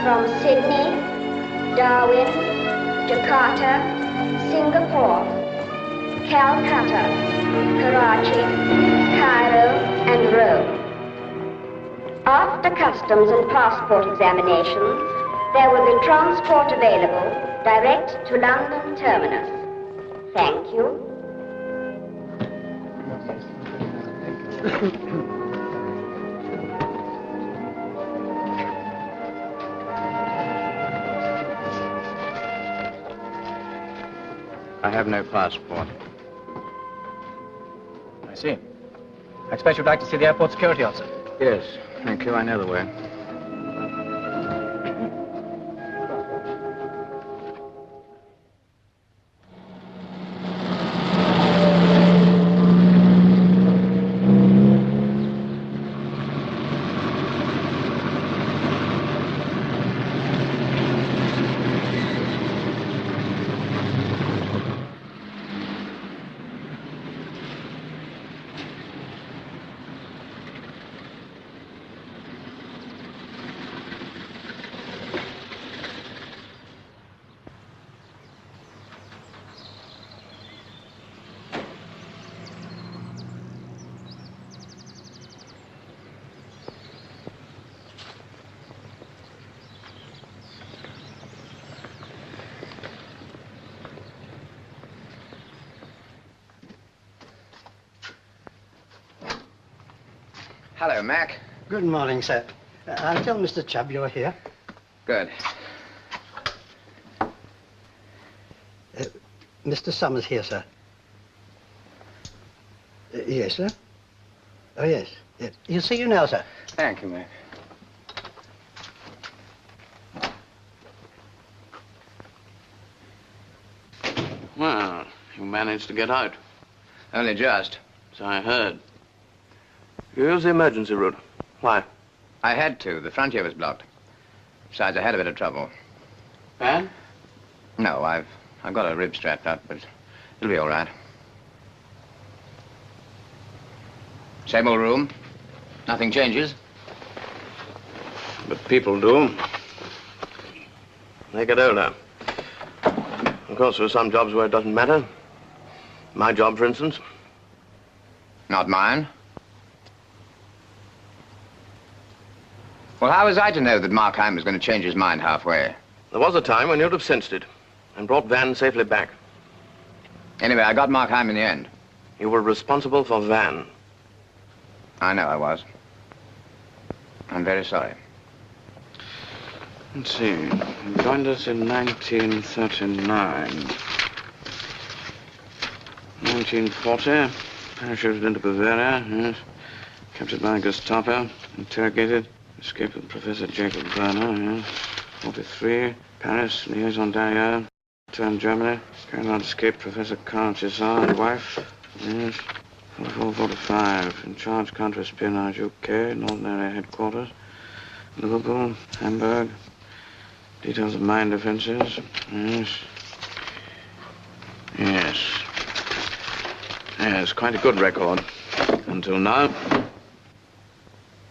from Sydney, Darwin, Jakarta, Singapore, Calcutta, Karachi, Cairo, and Rome. After customs and passport examinations, there will be transport available direct to London terminus. Thank you. I have no passport. I see. I expect you'd like to see the airport security officer. Yes, thank you. I know the way. Hello, Mac. Good morning, sir. I'll tell Mr. Chubb you're here. Good. Mr. Summers here, sir. Yes, sir? Oh, yes. Yes. He'll see you now, sir. Thank you, Mac. Well, you managed to get out. Only just. So I heard. You used the emergency route. Why? I had to. The frontier was blocked. Besides, I had a bit of trouble. Bad? No, I've got a rib strapped up, but it'll be all right. Same old room. Nothing changes. But people do. They get older. Of course, there are some jobs where it doesn't matter. My job, for instance. Not mine. Well, how was I to know that Markheim was going to change his mind halfway? There was a time when you'd have sensed it and brought Van safely back. Anyway, I got Markheim in the end. You were responsible for Van. I know I was. I'm very sorry. Let's see. He joined us in 1939. 1940, parachuted into Bavaria, yes. Captured by Gestapo, interrogated. Escaped with Professor Jacob Werner, yes. 43, Paris, liaison derrière. Returned Germany. Carried out escaped Professor Karl Cesar and wife. Yes. 44, 45. In charge counter-espionage UK, Northern Area Headquarters. Liverpool, Hamburg. Details of mine defenses. Yes. Yes. Yes, quite a good record. Until now.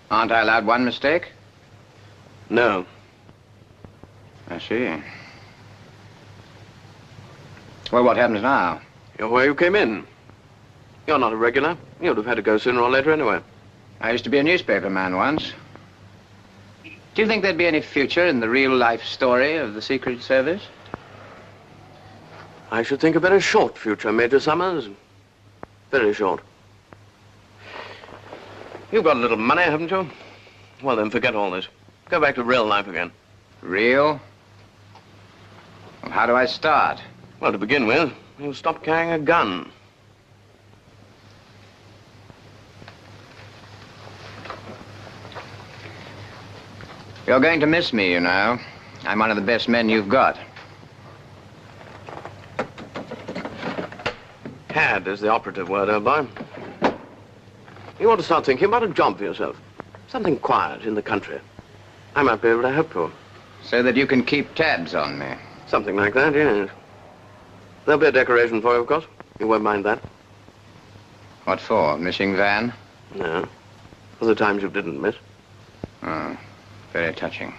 Aren't I allowed one mistake? No. I see. Well, what happens now? You're where you came in. You're not a regular. You'd have had to go sooner or later anyway. I used to be a newspaper man once. Do you think there'd be any future in the real-life story of the Secret Service? I should think a very short future, Major Summers. Very short. You've got a little money, haven't you? Well, then, forget all this. Go back to real life again. Real? Well, how do I start? Well, to begin with, you'll stop carrying a gun. You're going to miss me, you know. I'm one of the best men you've got. Had is the operative word, old boy. You ought to start thinking about a job for yourself. Something quiet in the country. I might be able to help you. So that you can keep tabs on me. Something like that, yes. There'll be a decoration for you, of course. You won't mind that. What for? Missing Van? No. For the times you didn't miss. Oh, very touching.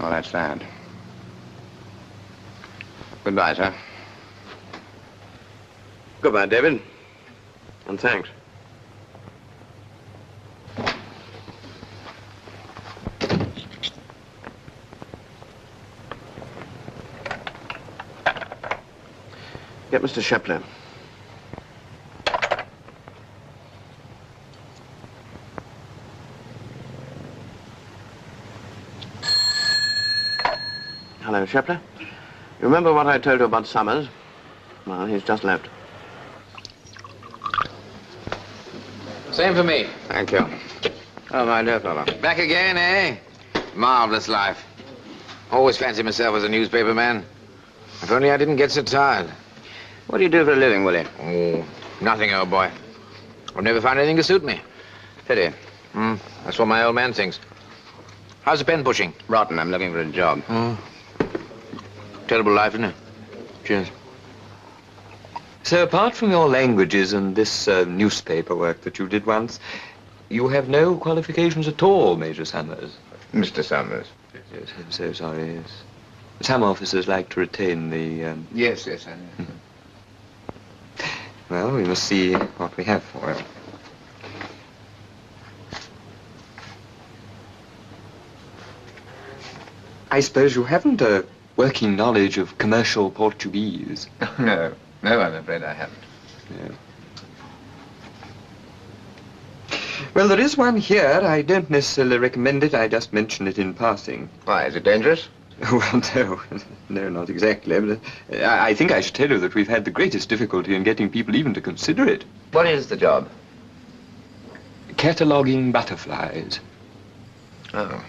Well, that's that. Goodbye, sir. Goodbye, David. And thanks. Get Mr. Shepler. Hello, Shepler. You remember what I told you about Summers? Well, he's just left. Same for me. Thank you. Oh, my dear fellow. Back again, eh? Marvelous life. Always fancied myself as a newspaper man. If only I didn't get so tired. What do you do for a living, Willie? Oh, nothing, old boy. I've never found anything to suit me. Pity. That's what my old man thinks. How's the pen pushing? Rotten. I'm looking for a job. Terrible life, isn't it? Cheers. So apart from your languages and this newspaper work that you did once, you have no qualifications at all, Major Summers. Mr. Summers. Yes, I'm so sorry, yes. Some officers like to retain the... Yes, I know. Well, we must see what we have for him. I suppose you haven't a working knowledge of commercial Portuguese. No, I'm afraid I haven't. No. Well, there is one here. I don't necessarily recommend it. I just mention it in passing. Why, is it dangerous? Well, no, not exactly. But I think I should tell you that we've had the greatest difficulty in getting people even to consider it. What is the job? Cataloguing butterflies. Oh.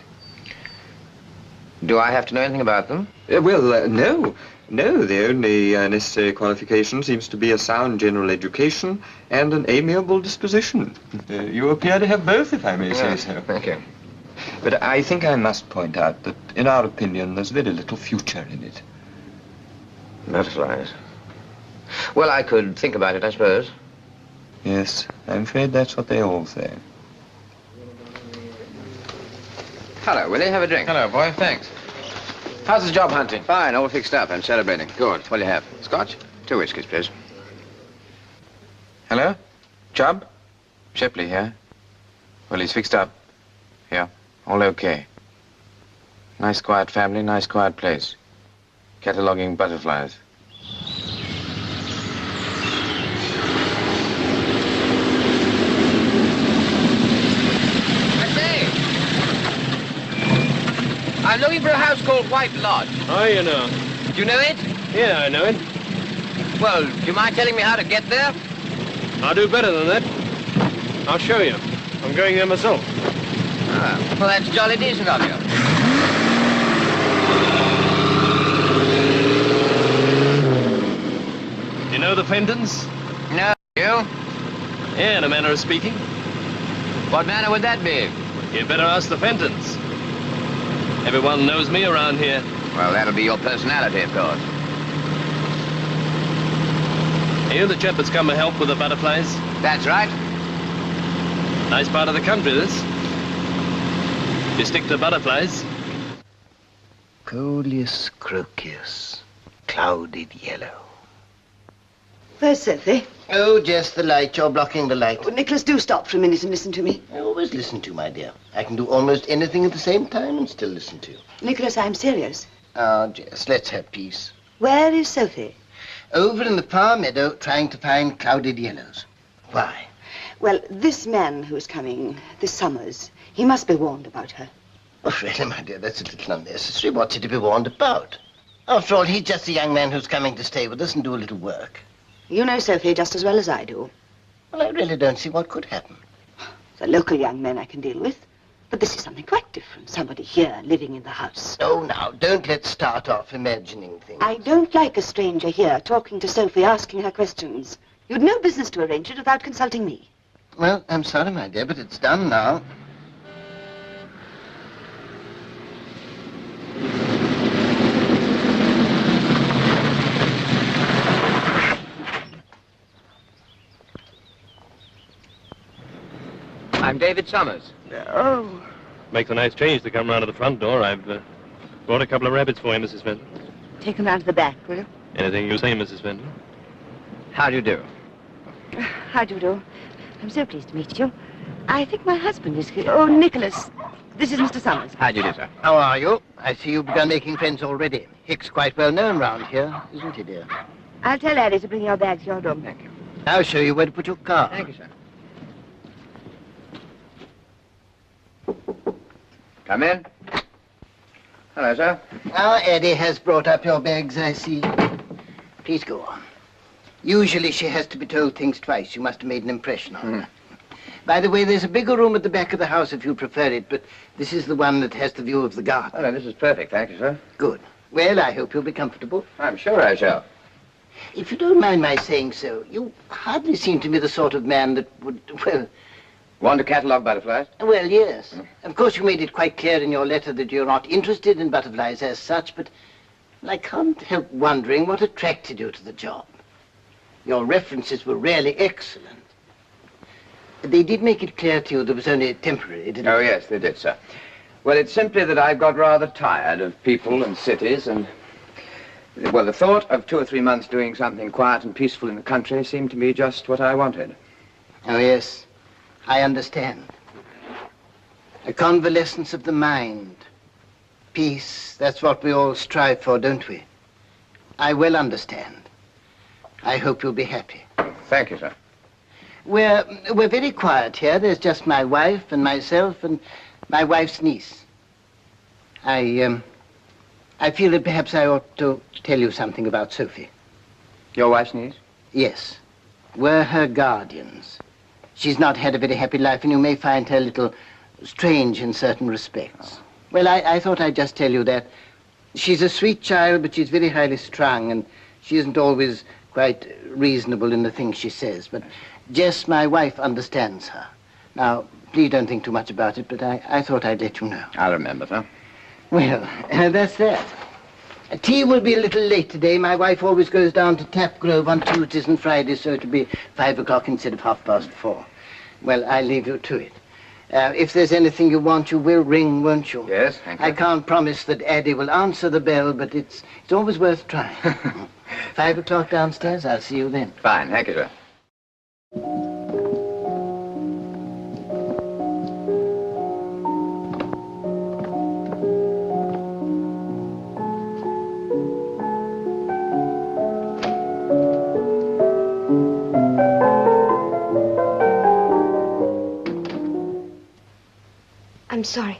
Do I have to know anything about them? No. The only necessary qualification seems to be a sound general education and an amiable disposition. You appear to have both, if I may say so. Thank you. But I think I must point out that, in our opinion, there's very little future in it. Butterflies. Well, I could think about it, I suppose. Yes, I'm afraid that's what they all say. Hello, Willie. Have a drink. Hello, boy. Thanks. How's the job hunting? Fine. All fixed up and celebrating. Good. What'll you have? Scotch? 2 whiskeys, please. Hello? Job? Shipley here. Well, he's fixed up. Yeah, all okay. Nice quiet family, nice quiet place. Cataloguing butterflies. I say! I'm looking for a house called White Lodge. Oh, you know. Do you know it? Yeah, I know it. Well, do you mind telling me how to get there? I'll do better than that. I'll show you. I'm going there myself. Ah, well, that's jolly decent of you. You know the Fentons? No, you? Yeah, in a manner of speaking. What manner would that be? You better ask the Fentons. Everyone knows me around here. Well, that'll be your personality, of course. Are you the chap that's come to help with the butterflies? That's right. Nice part of the country, this. You stick to butterflies? Coleus crocus, clouded yellow. Where's Sophie? Oh, just the light. You're blocking the light. Oh, Nicholas, do stop for a minute and listen to me. I always listen to you, my dear. I can do almost anything at the same time and still listen to you. Nicholas, I'm serious. Ah, Jess, let's have peace. Where is Sophie? Over in the far meadow, trying to find clouded yellows. Why? Well, this man who's coming, this Summers, he must be warned about her. Oh, really, my dear, that's a little unnecessary. What's he to be warned about? After all, he's just a young man who's coming to stay with us and do a little work. You know Sophie just as well as I do. Well, I really don't see what could happen. The local young men I can deal with. But this is something quite different. Somebody here living in the house. Oh, now, don't let's start off imagining things. I don't like a stranger here talking to Sophie, asking her questions. You'd no business to arrange it without consulting me. Well, I'm sorry, my dear, but it's done now. I'm David Summers. Oh. Makes a nice change to come round to the front door. I've Brought a couple of rabbits for you, Mrs. Fenton. Take them round to the back, will you? Anything you say, Mrs. Fenton. How do you do? How do you do? I'm so pleased to meet you. I think my husband is here. Oh, Nicholas. This is Mr. Summers. How do you do, sir? How are you? I see you've begun making friends already. Hick's quite well known round here, isn't he, dear? I'll tell Addie to bring your bags to your room. Thank you. I'll show you where to put your car. Thank you, sir. Come in. Hello, sir. Our Eddie has brought up your bags, I see. Please go on. Usually she has to be told things twice. You must have made an impression on her. By the way, there's a bigger room at the back of the house if you prefer it, but this is the one that has the view of the garden. Oh, no, this is perfect. Thank you, sir. Good. Well, I hope you'll be comfortable. I'm sure I shall. If you don't mind my saying so, you hardly seem to me the sort of man that would, well... Want to catalogue butterflies? Well, yes. Of course, you made it quite clear in your letter that you're not interested in butterflies as such, but I can't help wondering what attracted you to the job. Your references were really excellent. They did make it clear to you there was only temporary, didn't Oh, they? yes, they did, sir. Well, it's simply that I've got rather tired of people and cities and... Well, the thought of 2 or 3 months doing something quiet and peaceful in the country seemed to me just what I wanted. Oh, yes. I understand. A convalescence of the mind. Peace, that's what we all strive for, don't we? I well understand. I hope you'll be happy. Thank you, sir. We're very quiet here. There's just my wife and myself and my wife's niece. I feel that perhaps I ought to tell you something about Sophie. Your wife's niece? Yes. We're her guardians. She's not had a very happy life, and you may find her a little strange in certain respects. Well, I thought I'd just tell you that. She's a sweet child, but she's very highly strung, and she isn't always quite reasonable in the things she says. But Jess, my wife, understands her. Now, please don't think too much about it, but I thought I'd let you know. I'll remember, sir. Well, that's that. Tea will be a little late today. My wife always goes down to Tap Grove on Tuesdays and Fridays, so it'll be 5 o'clock instead of 4:30. Well, I'll leave you to it. If there's anything you want, you will ring, won't you? Yes, thank you. I can't promise that Addie will answer the bell, but it's always worth trying. 5 o'clock downstairs. I'll see you then. Fine, thank you, sir. I'm sorry.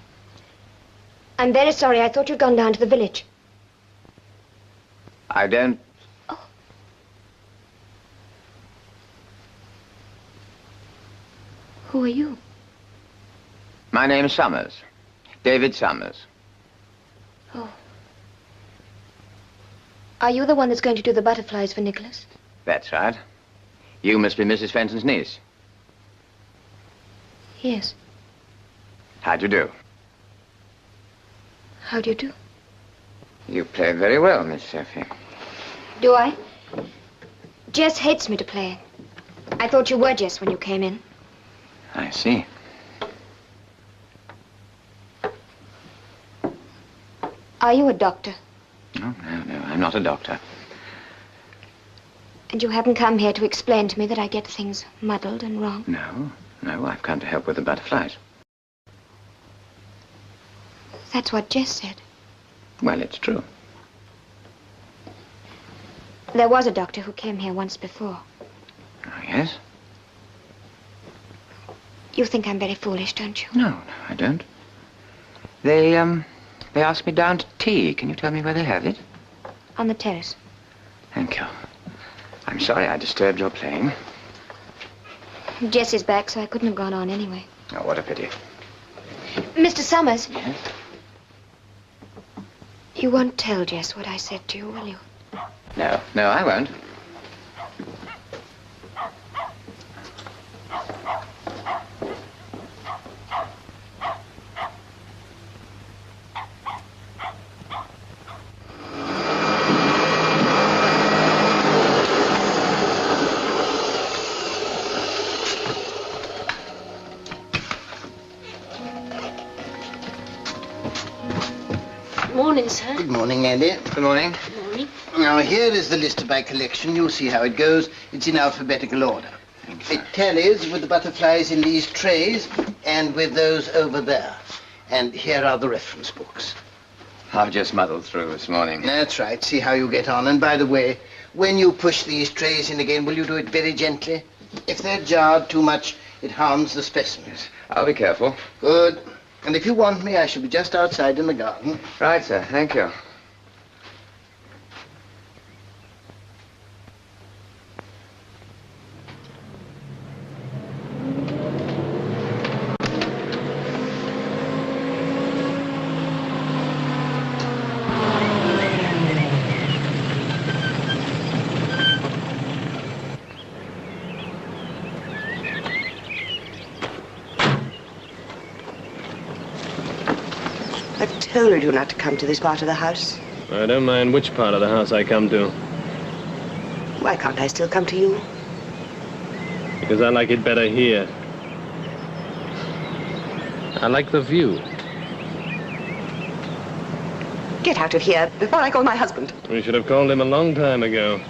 I'm very sorry. I thought you'd gone down to the village. I don't... Oh. Who are you? My name's Summers. David Summers. Oh. Are you the one that's going to do the butterflies for Nicholas? That's right. You must be Mrs. Fenton's niece. Yes. How do you do? How do you do? You play very well, Miss Sophie. Do I? Jess hates me to play. I thought you were Jess when you came in. I see. Are you a doctor? No, I'm not a doctor. And you haven't come here to explain to me that I get things muddled and wrong? No, I've come to help with the butterflies. That's what Jess said. Well, it's true. There was a doctor who came here once before. Oh, yes? You think I'm very foolish, don't you? No, I don't. They asked me down to tea. Can you tell me where they have it? On the terrace. Thank you. I'm sorry I disturbed your playing. Jess is back, so I couldn't have gone on anyway. Oh, what a pity. Mr. Summers. Yes? You won't tell Jess what I said to you, will you? No, I won't. Morning, sir. Good morning, Andy. Good morning. Good morning. Now, here is the list of my collection. You'll see how it goes. It's in alphabetical order. It tallies with the butterflies in these trays and with those over there. And here are the reference books. I've just muddled through this morning. That's right. See how you get on. And by the way, when you push these trays in again, will you do it very gently? If they're jarred too much, it harms the specimens. I'll be careful. Good. And if you want me, I shall be just outside in the garden. Right, sir. Thank you. I've told you not to come to this part of the house. I don't mind which part of the house I come to, Why can't I still come to you? because I like it better here. I like the view. Get out of here before I call my husband. We should have called him a long time ago.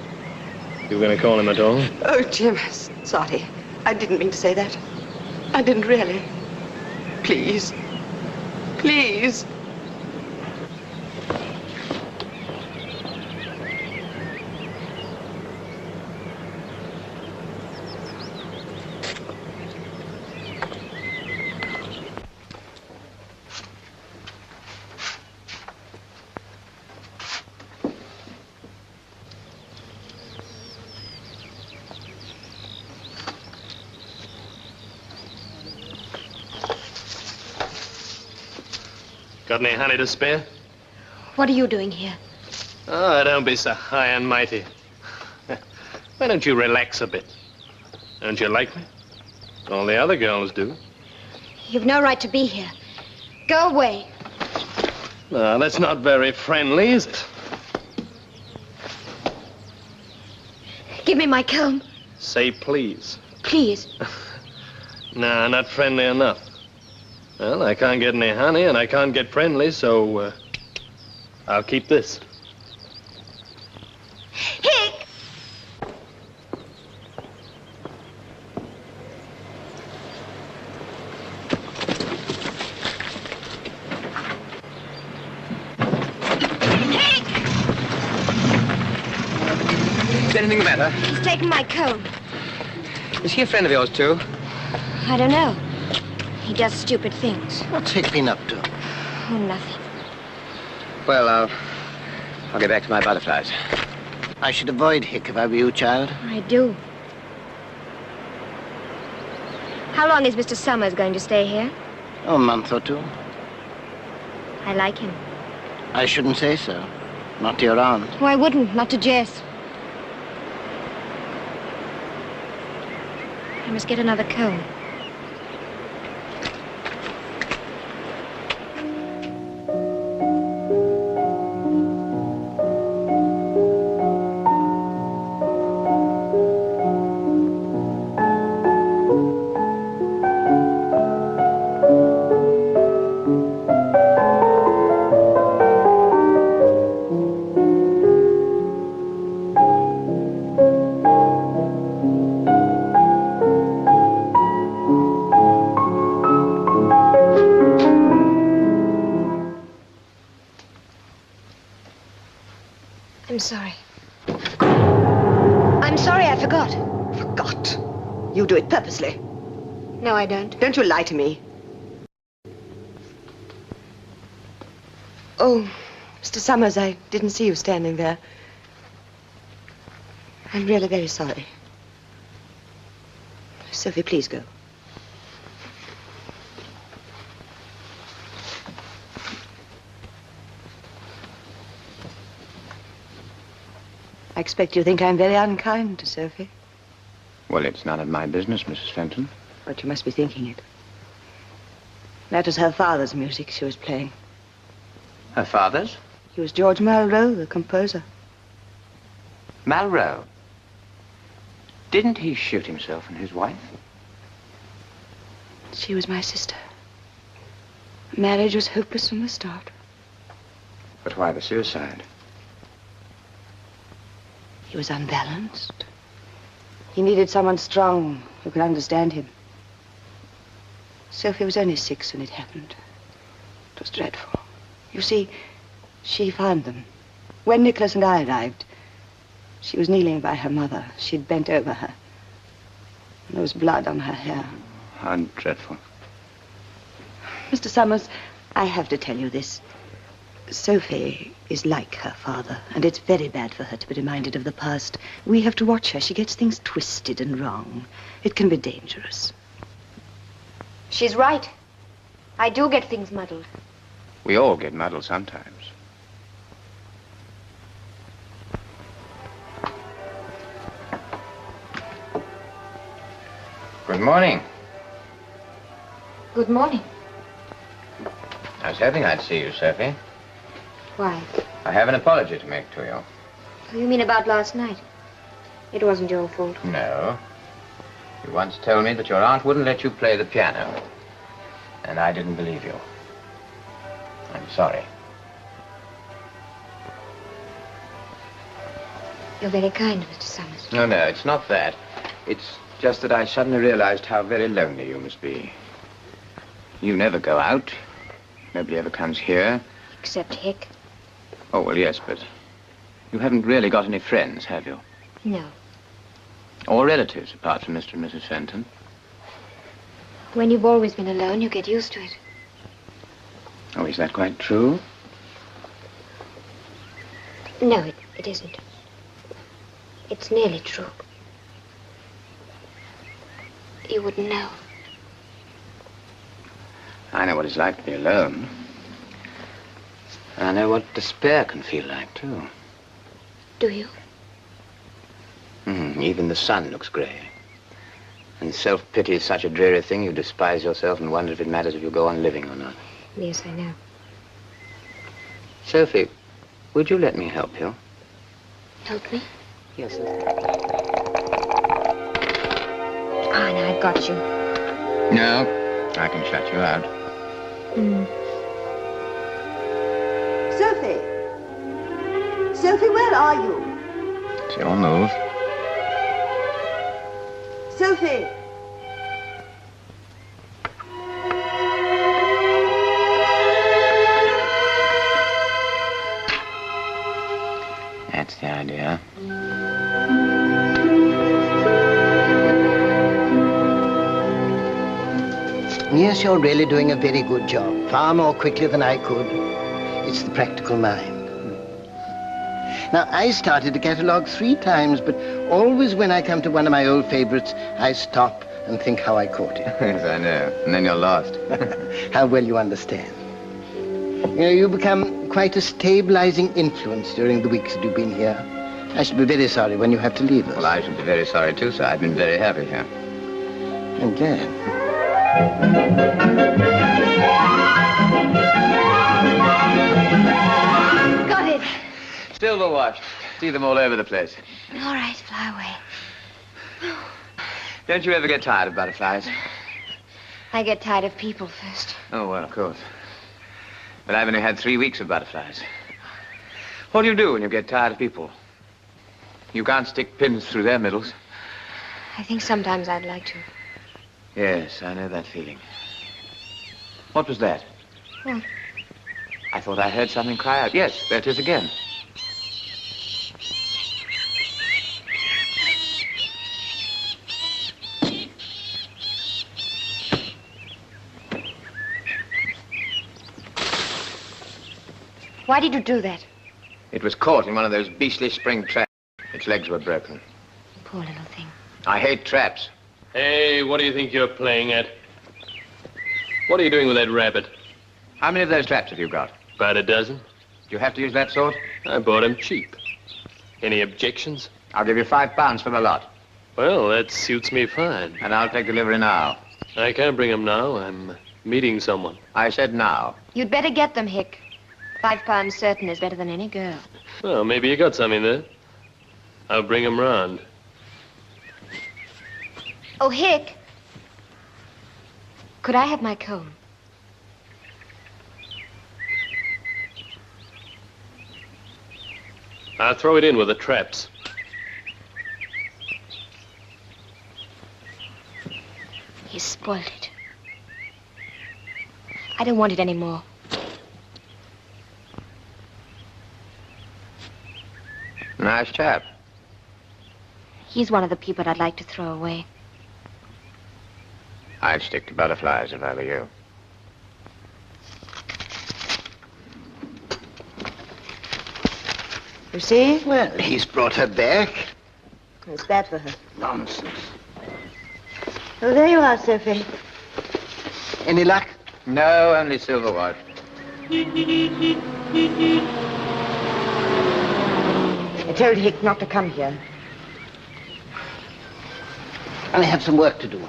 You were going to call him at all? Oh, Jim, sorry. I didn't mean to say that. I didn't really. Please. Please. Got any honey to spare? What are you doing here? Oh, don't be so high and mighty. Why don't you relax a bit? Don't you like me? All the other girls do. You've no right to be here. Go away. No, that's not very friendly, is it? Give me my comb. Say please. Please. No, not friendly enough. Well, I can't get any honey and I can't get friendly, so I'll keep this. Hick! Is anything the matter? He's taken my comb. Is he a friend of yours, too? I don't know. He does stupid things. What's Hick been up to? Oh, nothing. Well, I'll get back to my butterflies. I should avoid Hick if I were you, child. I do. How long is Mr. Summers going to stay here? Oh, a month or two. I like him. I shouldn't say so. Not to your aunt. Oh, I wouldn't. Not to Jess. I must get another comb. I'm sorry. I'm sorry, I forgot. Forgot. You do it purposely. No, I don't. Don't you lie to me. Oh, Mr. Summers, I didn't see you standing there. I'm really very sorry. Sophie, please go. I expect you think I'm very unkind to Sophie. Well, it's none of my business, Mrs. Fenton. But you must be thinking it. That was her father's music she was playing. Her father's? He was George Malraux, the composer. Malraux. Didn't he shoot himself and his wife? She was my sister. Marriage was hopeless from the start. But why the suicide? He was unbalanced. He needed someone strong who could understand him. Sophie was only 6 when it happened. It was dreadful. You see, she found them. When Nicholas and I arrived, she was kneeling by her mother. She'd bent over her. And there was blood on her hair. How dreadful. Mr. Summers, I have to tell you this. Sophie is like her father, and it's very bad for her to be reminded of the past. We have to watch her. She gets things twisted and wrong. It can be dangerous. She's right. I do get things muddled. We all get muddled sometimes. Good morning. Good morning. I was hoping I'd see you, Sophie. Why? I have an apology to make to you. You mean about last night? It wasn't your fault. No. You once told me that your aunt wouldn't let you play the piano. And I didn't believe you. I'm sorry. You're very kind, Mr. Summers. No, it's not that. It's just that I suddenly realized how very lonely you must be. You never go out. Nobody ever comes here. Except Hick. Oh, well, yes, but you haven't really got any friends, have you? No. Or relatives, apart from Mr. and Mrs. Fenton? When you've always been alone, you get used to it. Oh, is that quite true? No, it isn't. It's nearly true. You wouldn't know. I know what it's like to be alone. And I know what despair can feel like, too. Do you? Even the sun looks grey. And self-pity is such a dreary thing, you despise yourself and wonder if it matters if you go on living or not. Yes, I know. Sophie, would you let me help you? Help me? Yes. Ah, now I've got you. No, I can shut you out. Sophie! Sophie, where are you? It's your move. Sophie! That's the idea. Yes, you're really doing a very good job. Far more quickly than I could. It's the practical mind. Now, I started the catalogue 3 times, but always when I come to one of my old favorites, I stop and think how I caught it. Yes, I know. And then you're lost. How well you understand. You know, you become quite a stabilizing influence during the weeks that you've been here. I should be very sorry when you have to leave us. Well, I should be very sorry, too, sir. I've been very happy here. I'm glad. Got it. Silver watch. See them all over the place. All right, fly away. Don't you ever get tired of butterflies? I get tired of people first. Oh, well, of course. But I've only had 3 weeks of butterflies. What do you do when you get tired of people? You can't stick pins through their middles. I think sometimes I'd like to. Yes, I know that feeling. What was that? What? I thought I heard something cry out. Yes, there it is again. Why did you do that? It was caught in one of those beastly spring traps. Its legs were broken. Poor little thing. I hate traps. Hey, what do you think you're playing at? What are you doing with that rabbit? How many of those traps have you got? About a dozen. Do you have to use that sort? I bought him cheap. Any objections? I'll give you £5 for the lot. Well, that suits me fine. And I'll take delivery now. I can't bring him now. I'm meeting someone. I said now. You'd better get them, Hick. £5 certain is better than any girl. Well, maybe you got something there. I'll bring him round. Oh, Hick. Could I have my comb? I'll throw it in with the traps. He's spoiled it. I don't want it anymore. Nice chap. He's one of the people I'd like to throw away. I'd stick to butterflies if I were you. You see? Well, he's brought her back. It's bad for her. Nonsense. Oh, there you are, Sophie. Any luck? No, only silver watch. I told Hick not to come here. I have some work to do.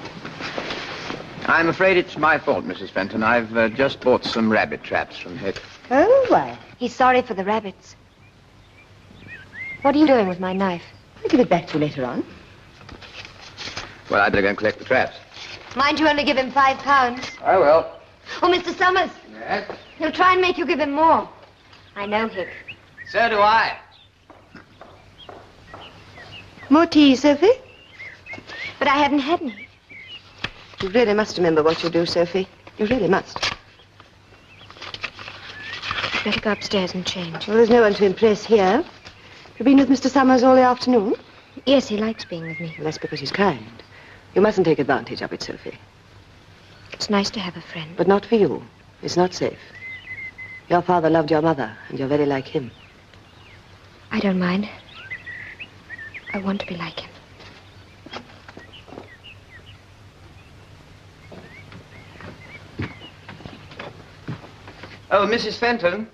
I'm afraid it's my fault, Mrs. Fenton. I've just bought some rabbit traps from Hick. Oh, why? He's sorry for the rabbits. What are you doing with my knife? I'll give it back to you later on. Well, I'd better go and collect the traps. Mind you only give him £5. I will. Oh, Mr. Summers, Yes? he'll try and make you give him more. I know Hick. So do I. More tea, Sophie? But I haven't had any. You really must remember what you do, Sophie. You really must. I'd better go upstairs and change. Well, there's no one to impress here. You've been with Mr. Summers all the afternoon? Yes, he likes being with me. Well, that's because he's kind. You mustn't take advantage of it, Sophie. It's nice to have a friend. But not for you. It's not safe. Your father loved your mother, and you're very like him. I don't mind. I want to be like him. Oh, Mrs. Fenton.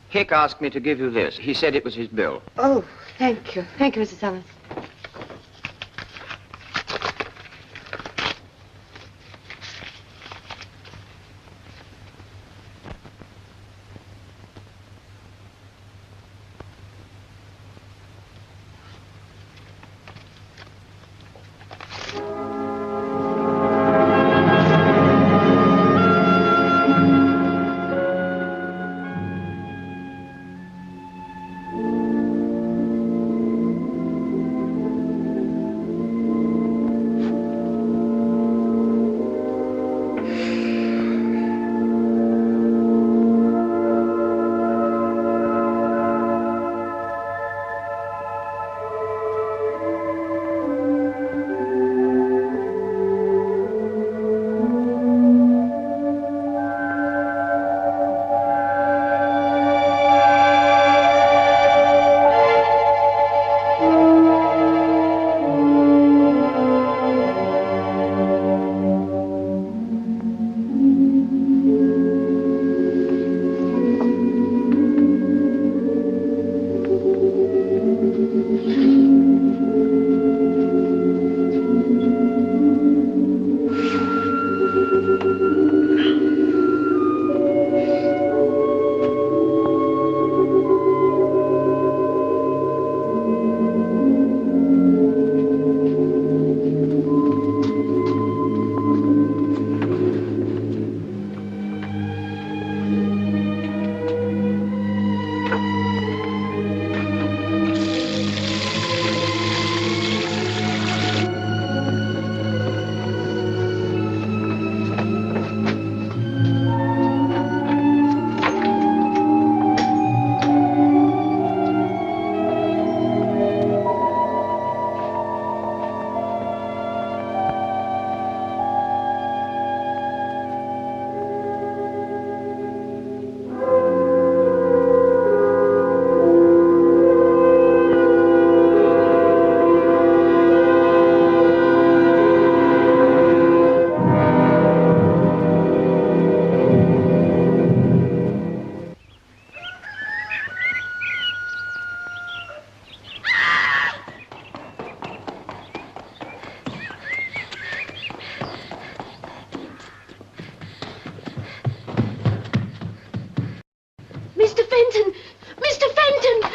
Hick asked me to give you this. He said it was his bill. Oh, thank you. Thank you, Mr. Summers.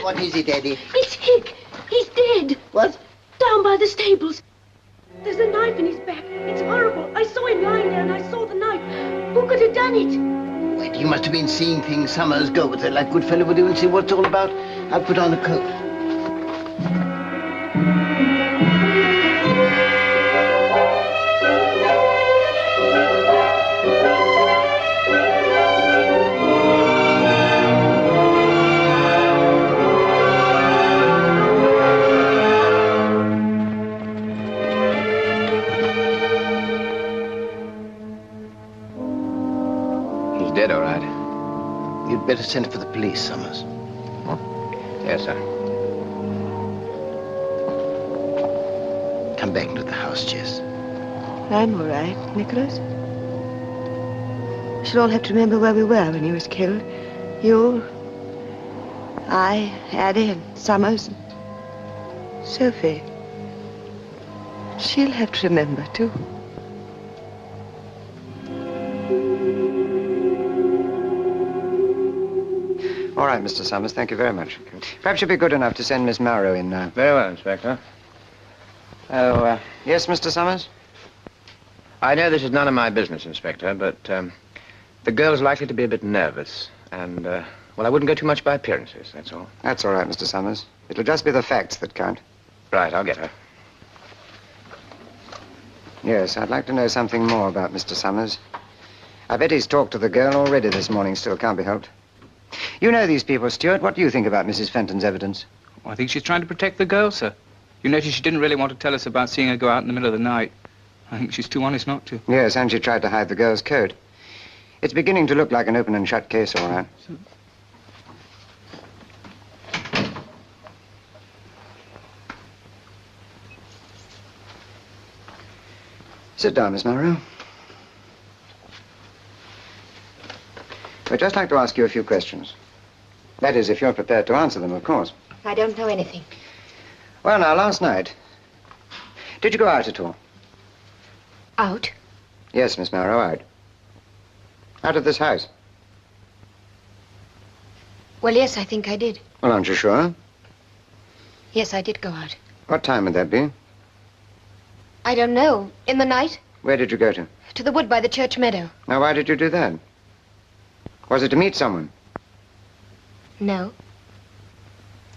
What is it, Eddie? It's Hick. He's dead. What? Down by the stables. There's a knife in his back. It's horrible. I saw him lying there and I saw the knife. Who could have done it? Wait, you must have been seeing things. Summers, go with her like good fellow would do and see what it's all about. I'll put on the coat. Dead, all right. You'd better send for the police, Summers. Yes, sir. Come back into the house, Jess. I'm all right, Nicholas. We should all have to remember where we were when he was killed. You, I, Addie, and Summers, and Sophie. She'll have to remember, too. All right, Mr. Summers, thank you very much. Perhaps you'll be good enough to send Miss Marrow in now. Very well, Inspector. Oh, Yes, Mr. Summers? I know this is none of my business, Inspector, but the girl's likely to be a bit nervous. And, well, I wouldn't go too much by appearances, that's all. That's all right, Mr. Summers. It'll just be the facts that count. Right, I'll get her. Yes, I'd like to know something more about Mr. Summers. I bet he's talked to the girl already this morning, still can't be helped. You know these people, Stuart. What do you think about Mrs. Fenton's evidence? Well, I think she's trying to protect the girl, sir. You notice she didn't really want to tell us about seeing her go out in the middle of the night. I think she's too honest not to. Yes, and she tried to hide the girl's coat. It's beginning to look like an open and shut case, all right. Sit down, Miss Marrow. We'd just like to ask you a few questions. That is, if you're prepared to answer them, of course. I don't know anything. Well, now, last night, did you go out at all? Out? Yes, Miss Marrow, out. Out of this house? Well, yes, I think I did. Well, aren't you sure? Yes, I did go out. What time would that be? I don't know. In the night? Where did you go to? To the wood by the church meadow. Now, why did you do that? Was it to meet someone? No.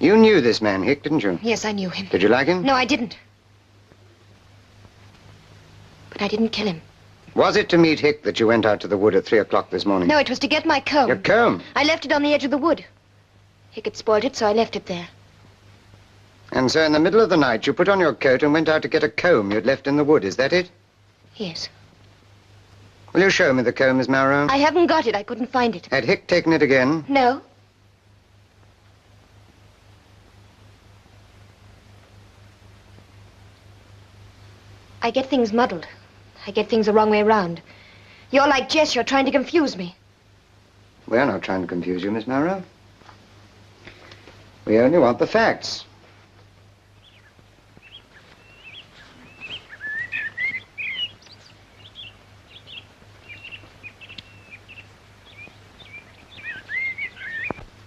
You knew this man, Hick, didn't you? Yes, I knew him. Did you like him? No, I didn't. But I didn't kill him. Was it to meet Hick that you went out to the wood at 3 o'clock this morning? No, it was to get my comb. Your comb? I left it on the edge of the wood. Hick had spoiled it, so I left it there. And so in the middle of the night, you put on your coat and went out to get a comb you'd left in the wood, is that it? Yes. Will you show me the comb, Miss Marrow? I haven't got it. I couldn't find it. Had Hick taken it again? No. I get things muddled. I get things the wrong way around. You're like Jess. You're trying to confuse me. We're not trying to confuse you, Miss Marrow. We only want the facts.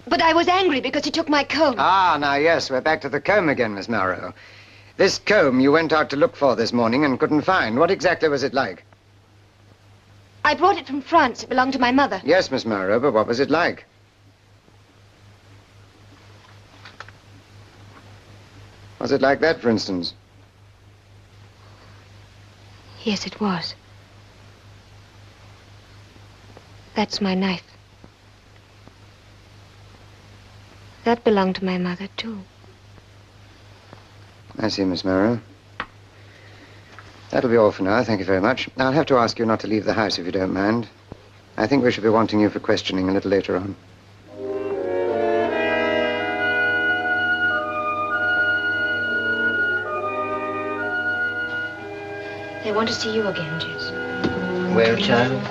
But I was angry because he took my comb. Ah, now, yes, we're back to the comb again, Miss Marrow. This comb you went out to look for this morning and couldn't find. What exactly was it like? I brought it from France. It belonged to my mother. Yes, Miss Marrow, but what was it like? Was it like that, for instance? Yes, it was. That's my knife. That belonged to my mother, too. I see, Miss Marrow. That'll be all for now. Thank you very much. I'll have to ask you not to leave the house if you don't mind. I think we should be wanting you for questioning a little later on. They want to see you again, Jess. Well, child?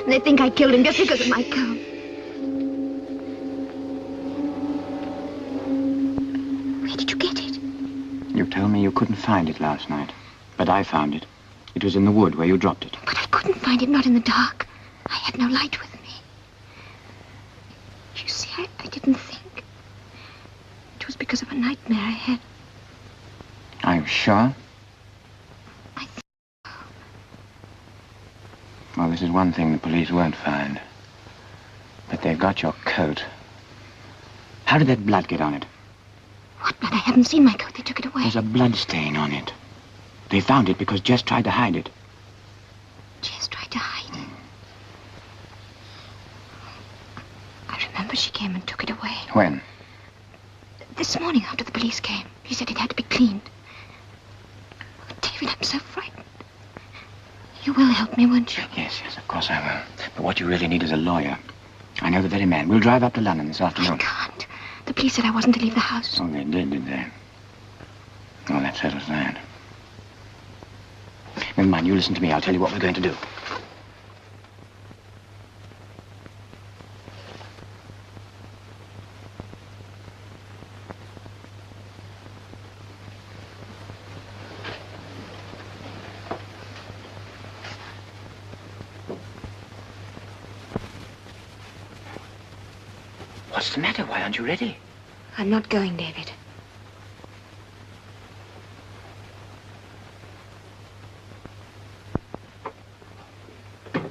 They think I killed him just because of my comb. Where did you get it? You told me you couldn't find it last night, but I found it. It was in the wood where you dropped it. But I couldn't find it, not in the dark. I had no light with me. You because of a nightmare I had. Are you sure? I think so. Well, this is one thing the police won't find. But they've got your coat. How did that blood get on it? What blood? I haven't seen my coat. They took it away. There's a blood stain on it. They found it because Jess tried to hide it. Jess tried to hide it. I remember she came and took it away. When? This morning after the police came. She said it had to be cleaned. Oh, David, I'm so frightened. You will help me, won't you? Yes, of course I will. But what you really need is a lawyer. I know the very man. We'll drive up to London this afternoon. I can't. The police said I wasn't to leave the house. Oh, they did they? Oh, that settles that. Never mind, you listen to me. I'll tell you what we're going to do. What's the matter? Why aren't you ready? I'm not going, David. Do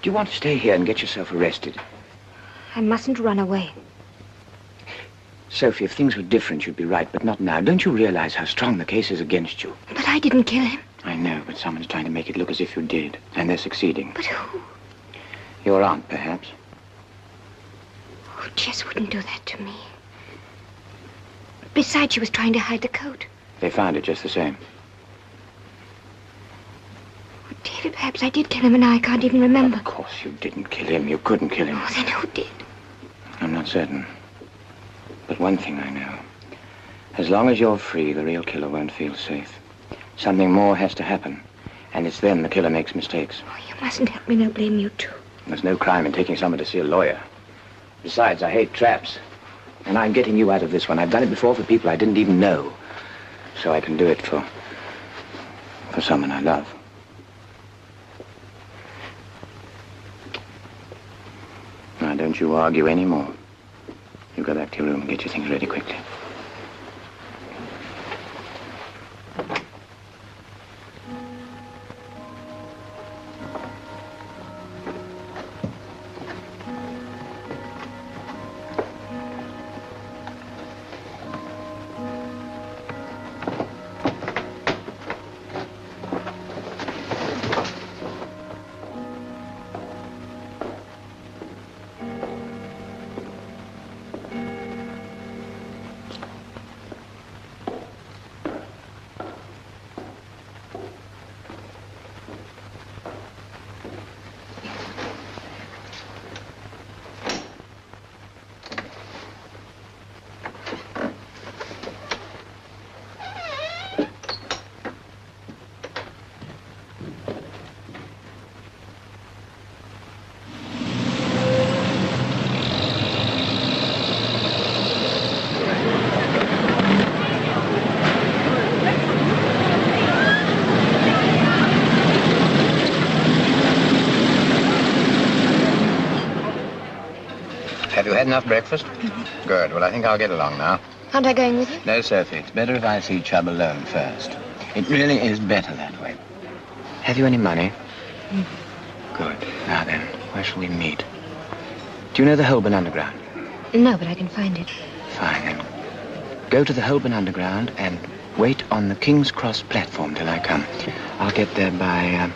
you want to stay here and get yourself arrested? I mustn't run away. Sophie, if things were different, you'd be right, but not now. Don't you realize how strong the case is against you? But I didn't kill him. I know, but someone's trying to make it look as if you did, and they're succeeding. But who? Your aunt, perhaps. Oh, Jess wouldn't do that to me. Besides, she was trying to hide the coat. They found it just the same. Oh, David, perhaps I did kill him and now I can't even remember. Of course you didn't kill him. You couldn't kill him. Oh, then who did? I'm not certain. But one thing I know. As long as you're free, the real killer won't feel safe. Something more has to happen. And it's then the killer makes mistakes. Oh, you mustn't help me. They'll blame you, too. There's no crime in taking someone to see a lawyer. Besides, I hate traps. And I'm getting you out of this one. I've done it before for people I didn't even know. So I can do it for someone I love. Now, don't you argue anymore. You go back to your room and get your things ready quickly. Have you had enough breakfast? Mm-hmm. Good. Well, I think I'll get along now. Aren't I going with you? No, Sophie. It's better if I see Chubb alone first. It really is better that way. Have you any money? Mm. Good. Now then, where shall we meet? Do you know the Holborn Underground? No, but I can find it. Fine, then. Go to the Holborn Underground and wait on the King's Cross platform till I come. I'll get there by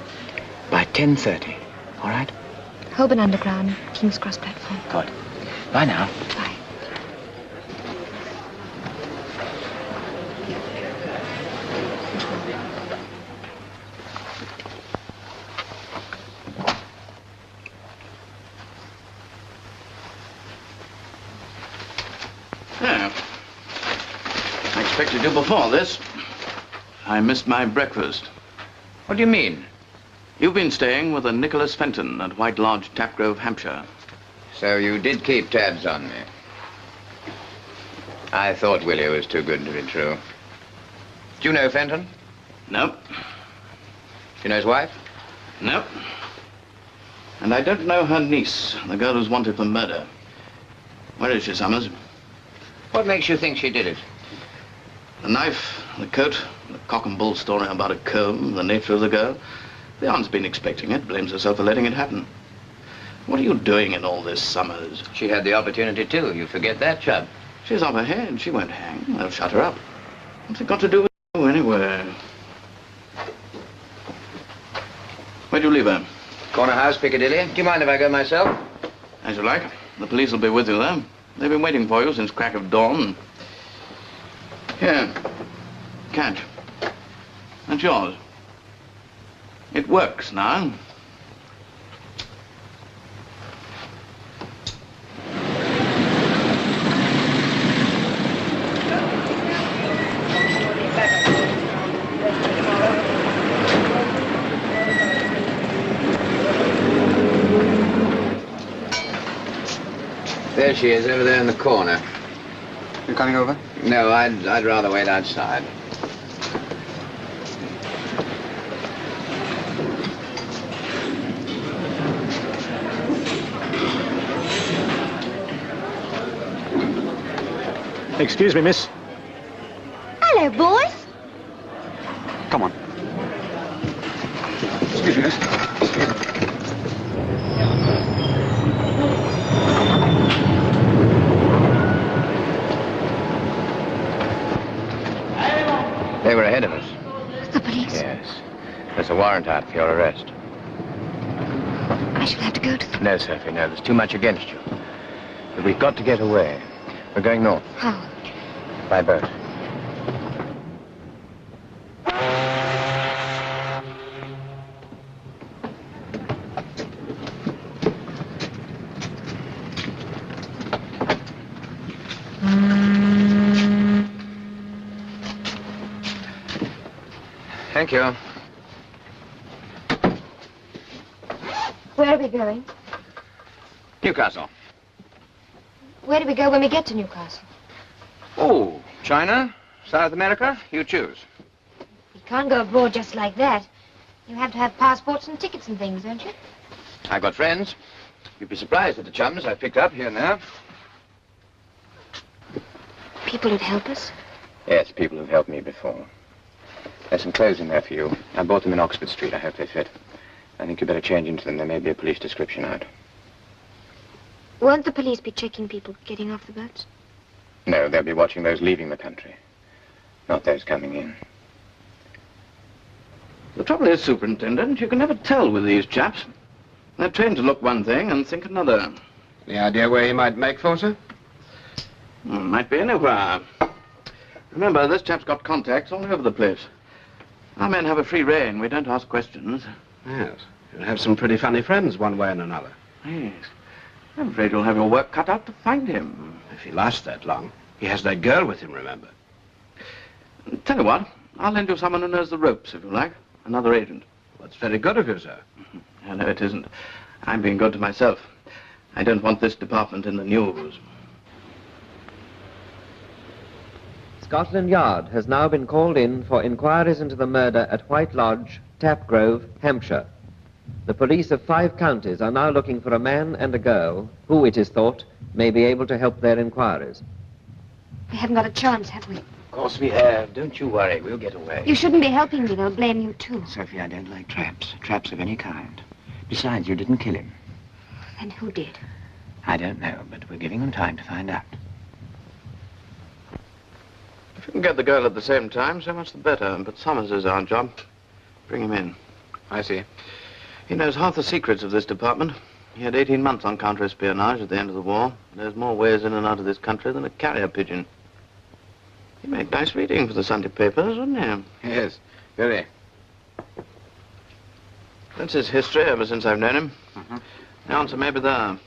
10:30. All right? Holborn Underground, King's Cross platform. Good. Bye now. Bye. Yeah. I expected you before this. I missed my breakfast. What do you mean? You've been staying with a Nicholas Fenton at White Lodge, Tapgrove, Hampshire. So you did keep tabs on me. I thought Willie was too good to be true. Do you know Fenton? Nope. Do you know his wife? Nope. And I don't know her niece, the girl who's wanted for murder. Where is she, Summers? What makes you think she did it? The knife, the coat, the cock and bull story about a comb, the nature of the girl. The aunt's been expecting it, blames herself for letting it happen. What are you doing in all this, Summers? She had the opportunity too. You forget that, chap. She's off her head. She won't hang. They'll shut her up. What's it got to do with you anyway? Where'd you leave her? Corner house, Piccadilly. Do you mind if I go myself? As you like. The police will be with you there. They've been waiting for you since crack of dawn. Here. Catch. That's yours. It works now. There she is, over there in the corner. You coming over? No, I'd rather wait outside. Excuse me, miss. Hello, boys. Come on. Excuse me, miss. They were ahead of us. The police? Yes. There's a warrant out for your arrest. I shall have to go to them. No, Sophie, no. There's too much against you. But we've got to get away. We're going north. How? By boat. Thank you. Where are we going? Newcastle. Where do we go when we get to Newcastle? Oh, China, South America, you choose. You can't go abroad just like that. You have to have passports and tickets and things, don't you? I've got friends. You'd be surprised at the chums I've picked up here and there. People who'd help us? Yes, people who've helped me before. There's some clothes in there for you. I bought them in Oxford Street. I hope they fit. I think you better change into them. There may be a police description out. Won't the police be checking people getting off the boats? No, they'll be watching those leaving the country, not those coming in. The trouble is, Superintendent, you can never tell with these chaps. They're trained to look one thing and think another. The idea where he might make for, sir? Might be anywhere. Remember, this chap's got contacts all over the place. Our men have a free rein. We don't ask questions. Yes. You'll have some pretty funny friends one way and another. Yes. I'm afraid you'll have your work cut out to find him. If he lasts that long. He has that girl with him, remember? Tell you what, I'll lend you someone who knows the ropes, if you like. Another agent. That's very good of you, sir. No, it isn't. I'm being good to myself. I don't want this department in the news. Scotland Yard has now been called in for inquiries into the murder at White Lodge, Tapgrove, Hampshire. The police of 5 counties are now looking for a man and a girl who, it is thought, may be able to help their inquiries. We haven't got a chance, have we? Of course we have. Don't you worry. We'll get away. You shouldn't be helping me. They'll blame you, too. Sophie, I don't like traps. Traps of any kind. Besides, you didn't kill him. Then who did? I don't know, but we're giving them time to find out. If you can get the girl at the same time, so much the better. But Summers is our job. Bring him in. I see. He knows half the secrets of this department. He had 18 months on counter-espionage at the end of the war. There's more ways in and out of this country than a carrier pigeon. He'd make nice reading for the Sunday papers, wouldn't he? Yes, very. That's his history ever since I've known him. The answer may be there.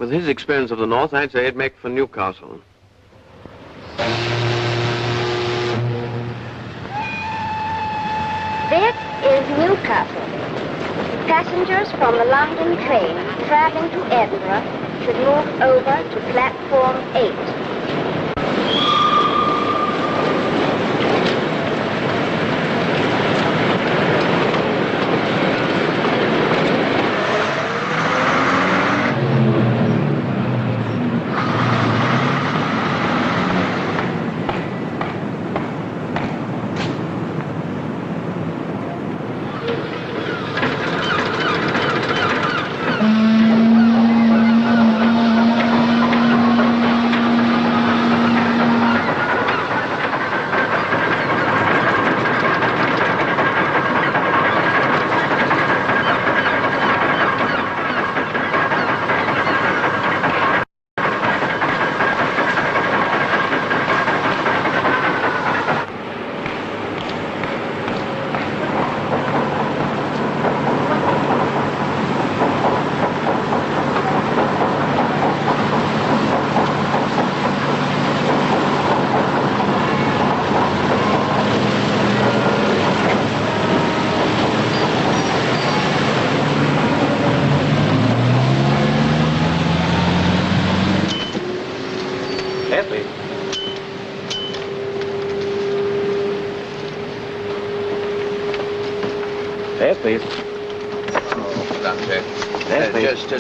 With his experience of the North, I'd say he'd make for Newcastle. This is Newcastle. Passengers from the London train traveling to Edinburgh should move over to platform 8.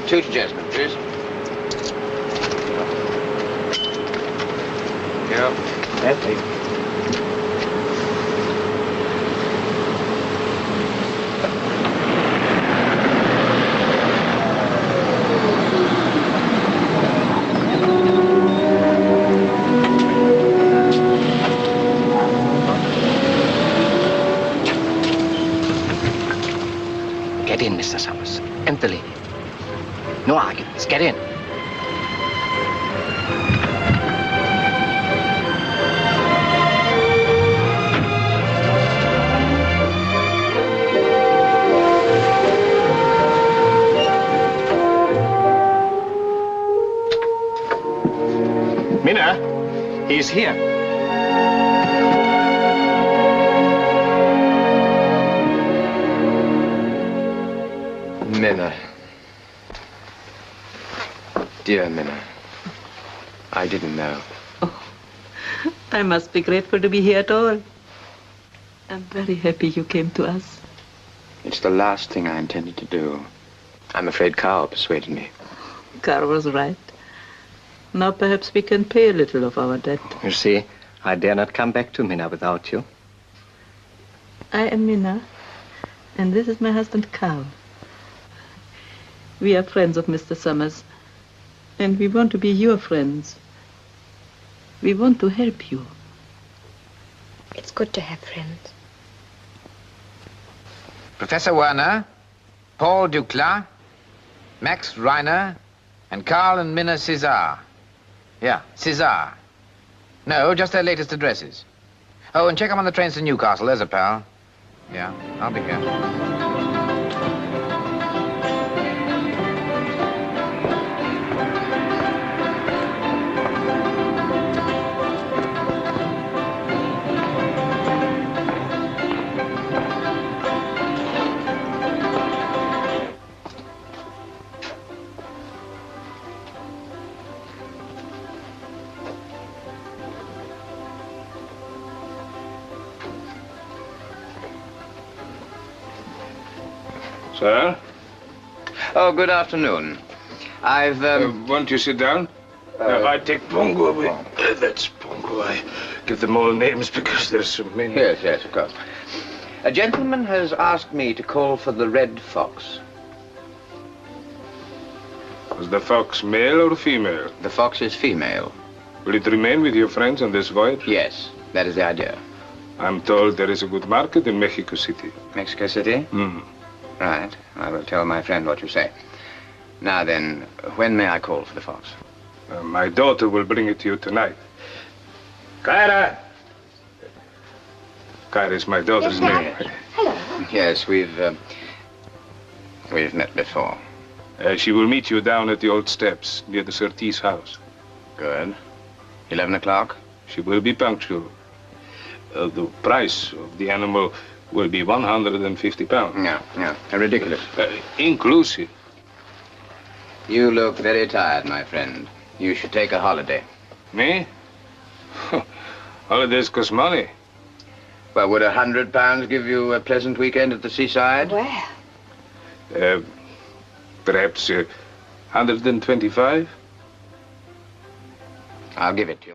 2 gentlemen, please. Yeah. That's it. Get in, Mr. Summers. Enter, lady. No arguments. Get in. Minna, he's here. Minna. Dear Minna, I didn't know. I must be grateful to be here at all. I'm very happy you came to us. It's the last thing I intended to do. I'm afraid Carl persuaded me. Carl was right. Now perhaps we can pay a little of our debt. You see, I dare not come back to Minna without you. I am Minna, and this is my husband Carl. We are friends of Mr. Summers, and we want to be your friends. We want to help you. It's good to have friends. Professor Werner, Paul Duclas, Max Reiner, and Carl and Minna César. Yeah, César. No, just their latest addresses. Oh, and check them on the trains to Newcastle. There's a pal. Yeah, I'll be here. Sir? Oh, good afternoon. I've, Won't you sit down? I take Pongo. That's Pongo. I give them all names because there's so many. Yes, of course. A gentleman has asked me to call for the Red Fox. Was the fox male or female? The fox is female. Will it remain with your friends on this voyage? Yes, that is the idea. I'm told there is a good market in Mexico City. Mexico City? Right. I will tell my friend what you say. Now then, when may I call for the fox? My daughter will bring it to you tonight. Kyra! Kyra is my daughter's name. Hello. Yes, we've met before. She will meet you down at the old steps near the Surtees house. Good. 11 o'clock? She will be punctual. The price of the animal will be 150 pounds. Yeah. Ridiculous. Inclusive. You look very tired, my friend. You should take a holiday. Me? Holidays cost money. Well, would £100 give you a pleasant weekend at the seaside? Where? Perhaps 125? I'll give it to you.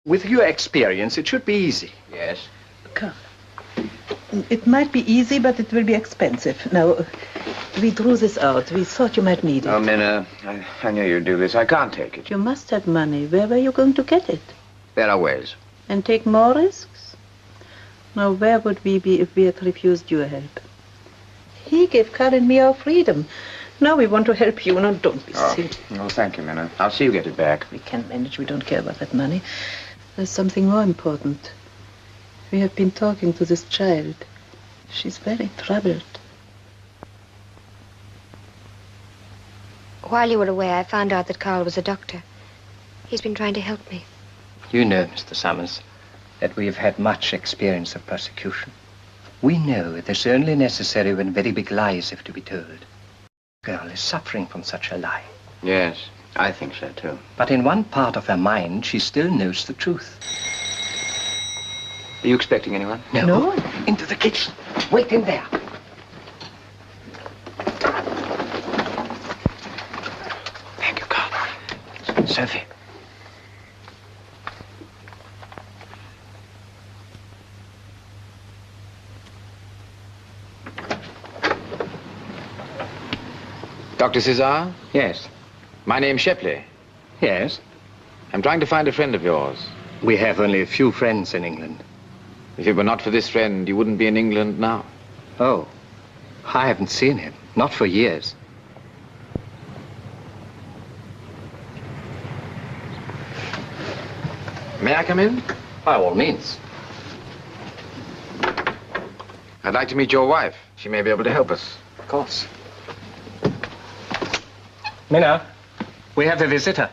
With your experience, it should be easy. Yes. Come. It might be easy, but it will be expensive. Now, we drew this out. We thought you might need it. Oh, Minna, I knew you'd do this. I can't take it. You must have money. Where were you going to get it? There are ways. And take more risks? Now, where would we be if we had refused your help? He gave Carl and me our freedom. Now we want to help you. Now, don't be silly. Oh, thank you, Minna. I'll see you get it back. We can manage. We don't care about that money. There's something more important. We have been talking to this child. She's very troubled. While you were away, I found out that Carl was a doctor. He's been trying to help me. You know, Mr. Summers, that we have had much experience of persecution. We know it is only necessary when very big lies have to be told. The girl is suffering from such a lie. Yes, I think so, too. But in one part of her mind, she still knows the truth. Are you expecting anyone? No. Into the kitchen. Wait in there. Sophie. Dr. Cesar? Yes. My name's Shepley. Yes? I'm trying to find a friend of yours. We have only a few friends in England. If it were not for this friend, you wouldn't be in England now. Oh, I haven't seen him. Not for years. May I come in? By all means. I'd like to meet your wife. She may be able to help us. Of course. Minna, we have a visitor.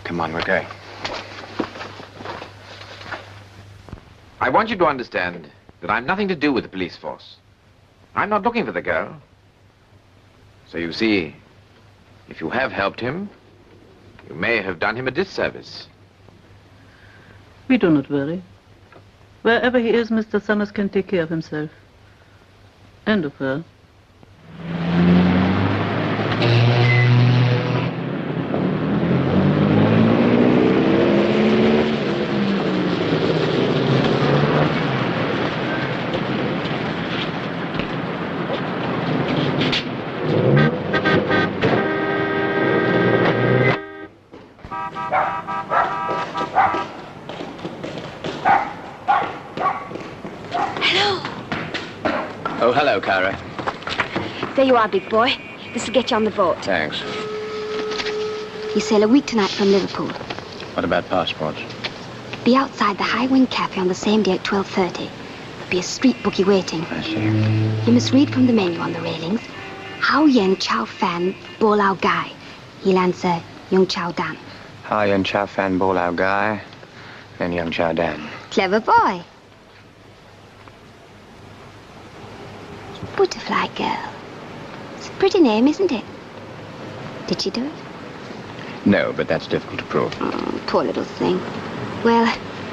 Come on, we're going. I want you to understand that I'm nothing to do with the police force. I'm not looking for the girl. So you see, if you have helped him, you may have done him a disservice. We do not worry. Wherever he is, Mr. Summers can take care of himself. And of her. Oh, hello, Kyra. There you are, big boy. This'll get you on the boat. Thanks. You sail a week tonight from Liverpool. What about passports? Be outside the High Wind Cafe on the same day at 12:30. There'll be a street bookie waiting. I see. You must read from the menu on the railings. Hao Yen Chow Fan Bo Lao Gai. He'll answer Yung Chow Dan. Hao Yan Chow Fan Bo Lao Gai, and Young Chow Dan. Clever boy. Butterfly Girl. It's a pretty name, isn't it? Did she do it? No, but that's difficult to prove. Oh, poor little thing. Well,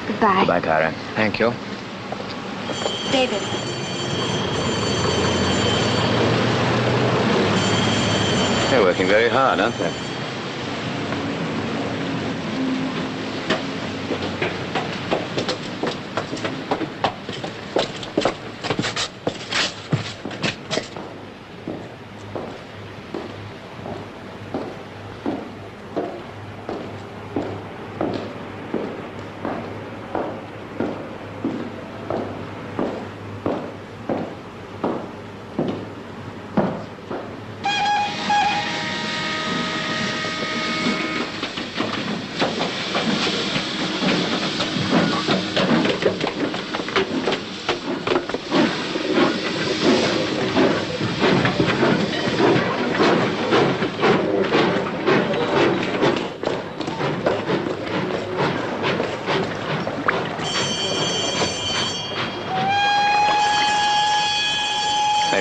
goodbye. Goodbye, Kyra. Thank you. David. They're working very hard, aren't they?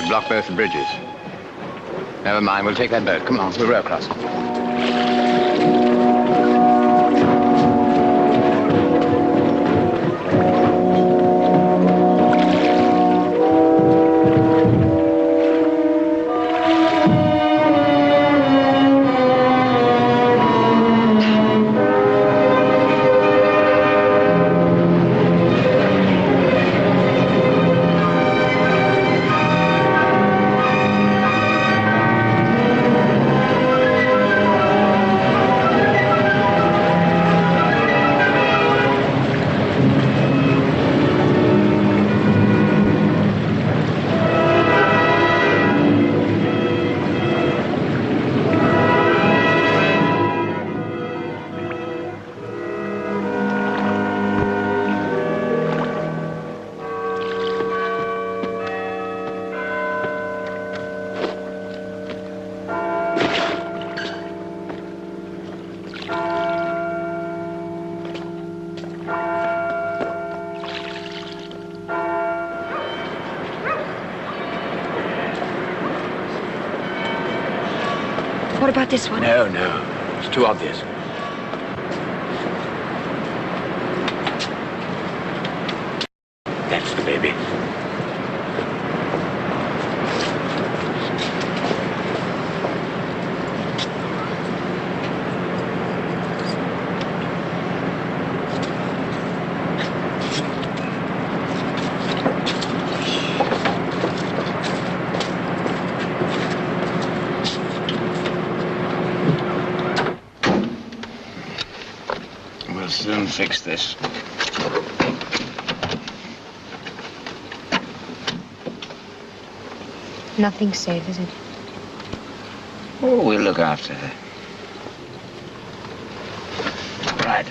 Block both the bridges. Never mind, we'll take that boat. Come on, we'll row across. What about this one? No, no. It's too obvious. That's the baby. soon fix this. Nothing's safe, is it? Oh, we'll look after her. Right.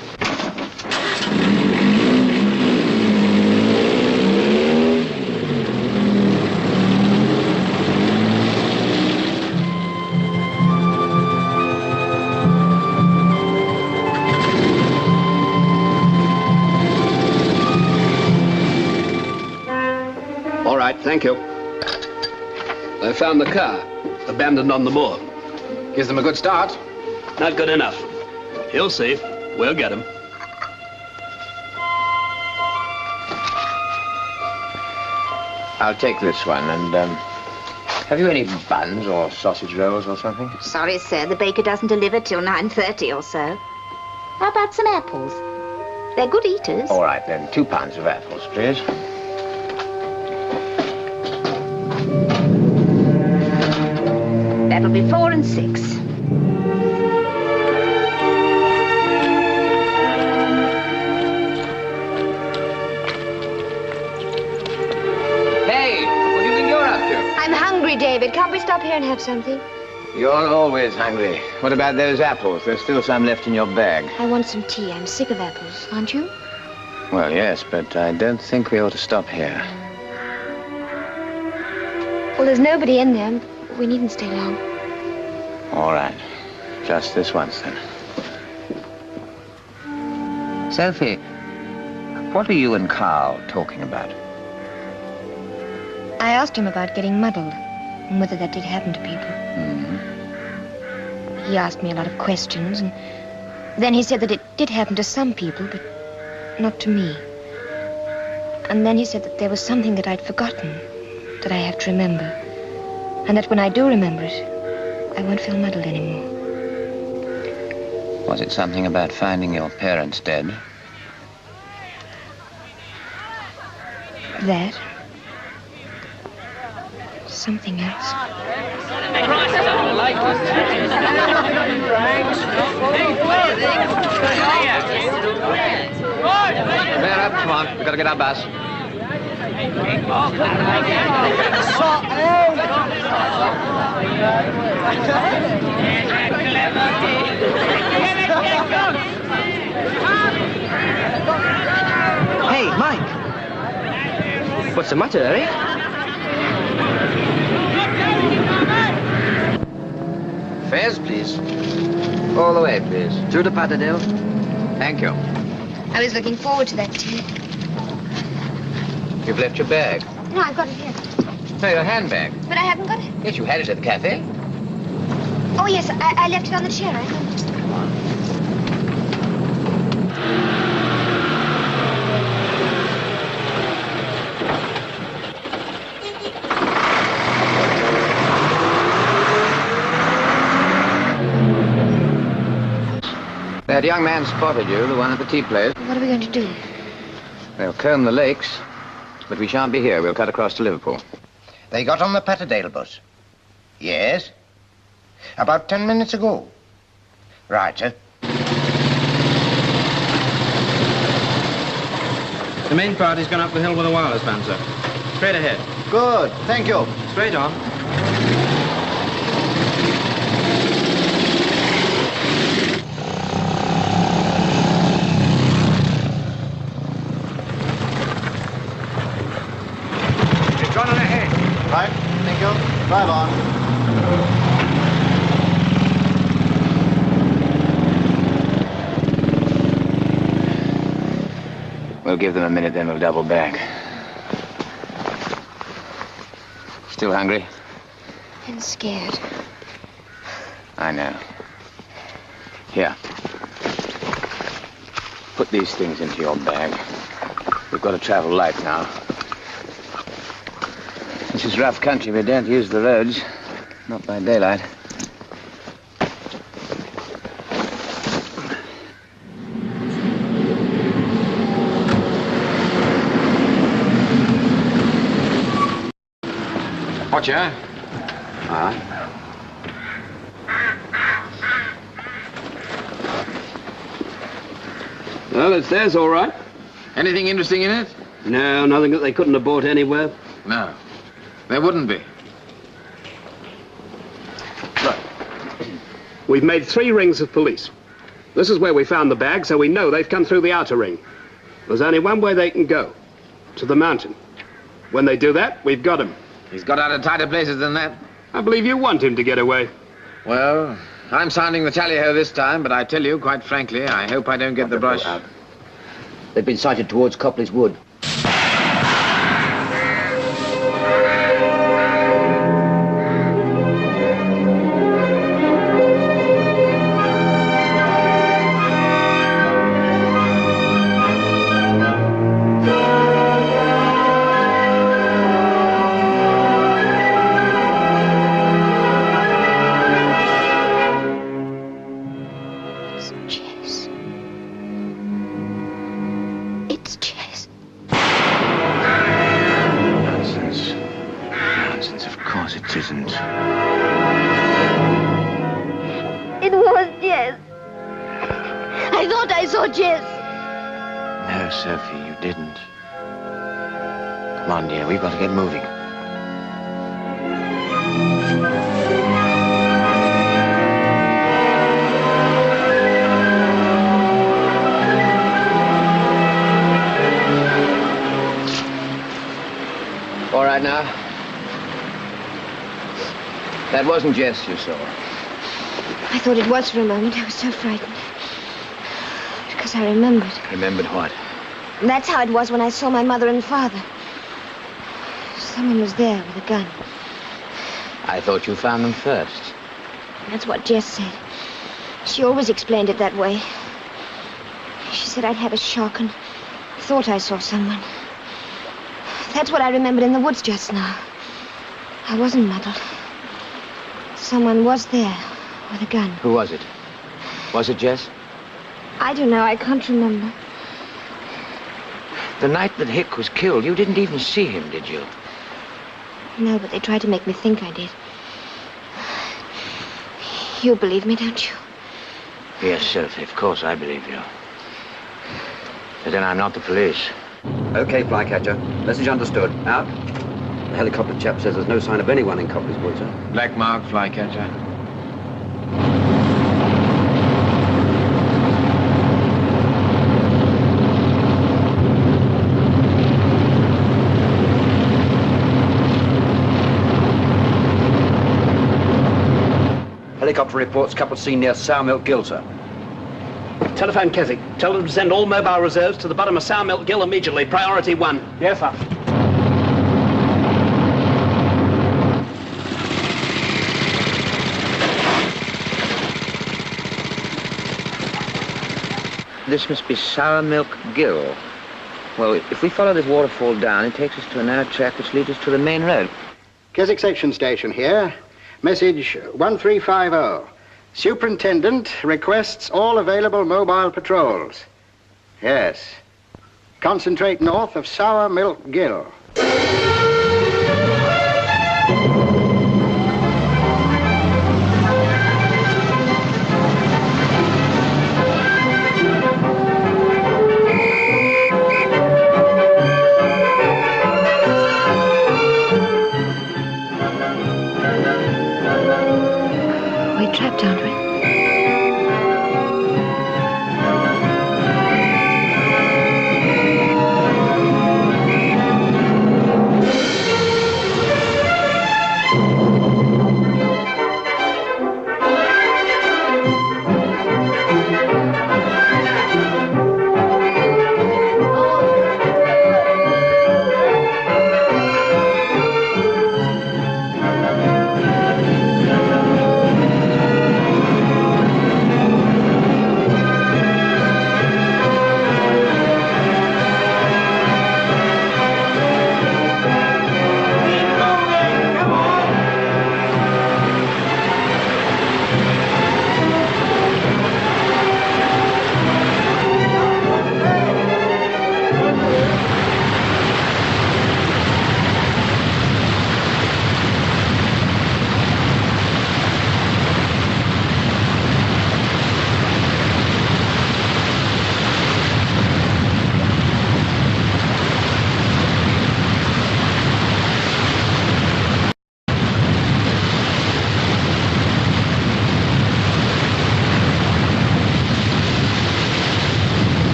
All right, thank you. I found the car, abandoned on the moor. Gives them a good start. Not good enough. He'll see. We'll get him. I'll take this one, and, have you any buns or sausage rolls or something? Sorry, sir. The baker doesn't deliver till 9:30 or so. How about some apples? They're good eaters. All right, then. 2 pounds of apples, please. That'll be 4 and 6. Hey, what do you think you're up to? I'm hungry, David. Can't we stop here and have something? You're always hungry. What about those apples? There's still some left in your bag. I want some tea. I'm sick of apples, aren't you? Well, yes, but I don't think we ought to stop here. Well, there's nobody in there. We needn't stay long. All right. Just this once, then. Sophie, what are you and Carl talking about? I asked him about getting muddled and whether that did happen to people. He asked me a lot of questions, and then he said that it did happen to some people, but not to me. And then he said that there was something that I'd forgotten, that I have to remember, and that when I do remember it, I won't feel muddled anymore. Was it something about finding your parents dead? That? Something else. Bear up, come on. We've got to get our bus. Hey, Mike. What's the matter, Eric? Fares, please. All the way, please. Through the Patterdale? Thank you. I was looking forward to that tea. You've left your bag. No, I've got it here. No, your handbag. But I haven't got it. Yes, you had it at the cafe. Oh, yes, I left it on the chair. I thought... That young man spotted you, the one at the tea place. What are we going to do? They'll comb the lakes, but we shan't be here. We'll cut across to Liverpool. They got on the Patterdale bus. Yes. About 10 minutes ago. Right, sir. The main party's gone up the hill with a wireless van, sir. Straight ahead. Good, thank you. Straight on. It's on ahead. Right, thank you. Drive on. We'll give them a minute, then we'll double back. Still hungry? And scared. I know. Here. Put these things into your bag. We've got to travel light now. This is rough country. We daren't use the roads. Not by daylight. Watch ya. Well, it's theirs, all right. Anything interesting in it? No, nothing that they couldn't have bought anywhere. No. There wouldn't be. We've made 3 rings of police. This is where we found the bag, so we know they've come through the outer ring. There's only one way they can go. To the mountain. When they do that, we've got him. He's got out of tighter places than that. I believe you want him to get away. Well, I'm sounding the tally-ho this time, but I tell you, quite frankly, I hope I don't get the brush. They've been sighted towards Copley's Wood. No, Sophie, you didn't. Come on, dear, we've got to get moving. All right now. That wasn't Jess you saw. I thought it was for a moment. I was so frightened. Because I remembered. Remembered what? That's how it was when I saw my mother and father. Someone was there with a gun. I thought you found them first. That's what Jess said. She always explained it that way. She said I'd had a shock and thought I saw someone. That's what I remembered in the woods just now. I wasn't muddled. Someone was there with a gun. Who was it? Was it Jess? I don't know. I can't remember. The night that Hick was killed, you didn't even see him, did you? No, but they tried to make me think I did. You believe me, don't you? Yes, Sophie, of course I believe you. But then I'm not the police. Okay, Flycatcher. Message understood. Out. The helicopter chap says there's no sign of anyone in Copley's Wood, sir. Black mark, Flycatcher. Helicopter reports couple seen near Sour Milk Gill, sir. Telephone Keswick. Tell them to send all mobile reserves to the bottom of Sour Milk Gill immediately. Priority 1. Yes, sir. This must be Sour Milk Gill. Well, if we follow this waterfall down, it takes us to a narrow track which leads us to the main road. Keswick Section Station here. Message 1350. Superintendent requests all available mobile patrols. Yes. Concentrate north of Sour Milk Gill. We're trapped, aren't we?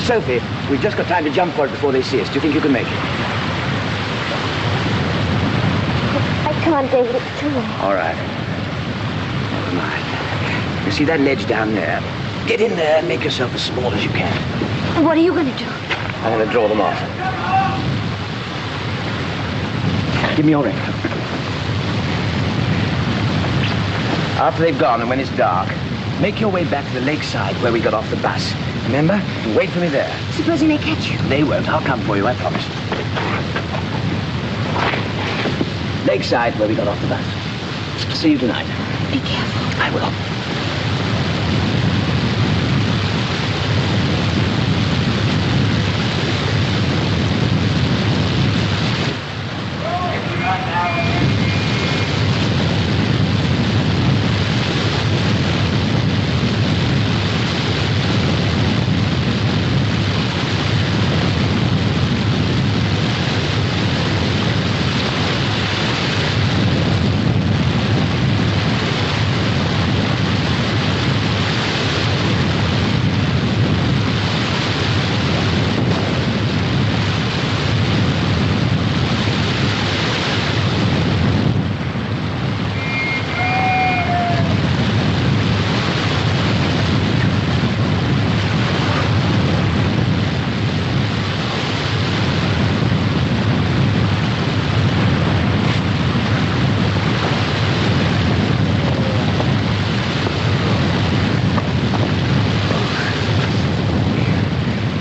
Sophie, we've just got time to jump for it before they see us. Do you think you can make it? I can't, David. It's too long. All right. Never mind. You see that ledge down there? Get in there and make yourself as small as you can. What are you going to do? I'm going to draw them off. Give me your ring. After they've gone and when it's dark, make your way back to the lakeside where we got off the bus. Remember? And wait for me there. Supposing they catch you? They won't. I'll come for you, I promise. Lakeside where we got off the bus. See you tonight. Be careful. I will.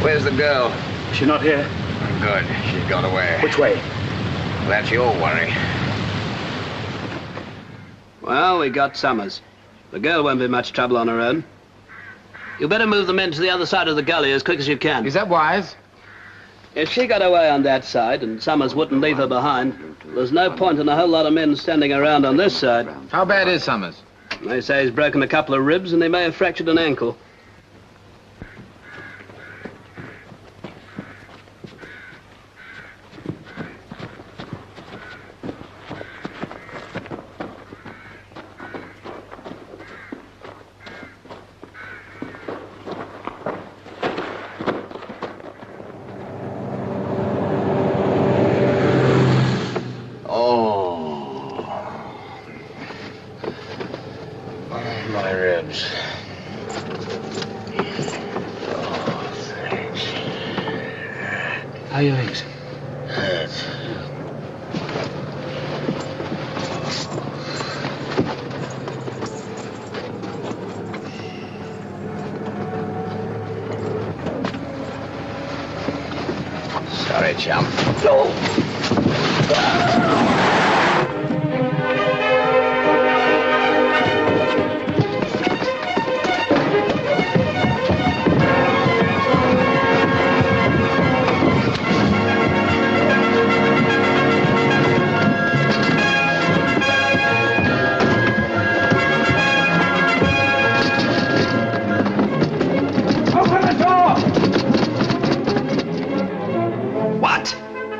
Where's the girl? She's not here. Good. She's gone away. Which way? That's your worry. Well, we got Summers. The girl won't be much trouble on her own. You better move the men to the other side of the gully as quick as you can. Is that wise? If she got away on that side and Summers wouldn't leave her behind, there's no point in a whole lot of men standing around on this side. How bad is Summers? They say he's broken a couple of ribs and he may have fractured an ankle. My ribs. How are your legs? Hurts. Sorry, chum.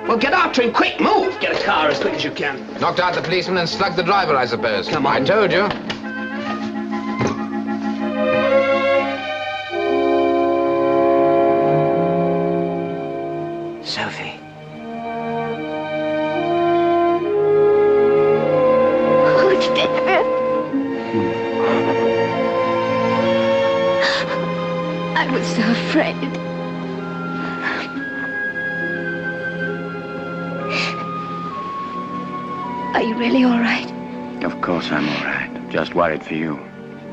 Well, get after him, quick, move! Get a car as quick as you can. Knocked out the policeman and slugged the driver, I suppose. Come on. I told you. Sophie. Oh, David. I was so afraid. Are you really all right? Of course I'm all right. Just worried for you.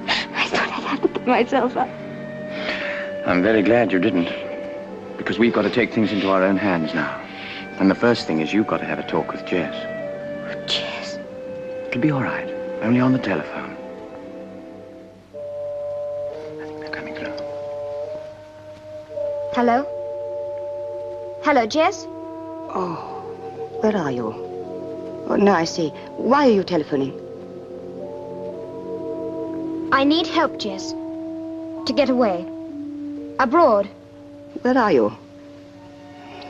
I thought I'd have to give myself up. I'm very glad you didn't. Because we've got to take things into our own hands now. And the first thing is you've got to have a talk with Jess. Jess? It'll be all right. Only on the telephone. I think they're coming through. Hello? Hello, Jess? Oh, where are you? Oh, no, I see. Why are you telephoning? I need help, Jess. To get away. Abroad. Where are you?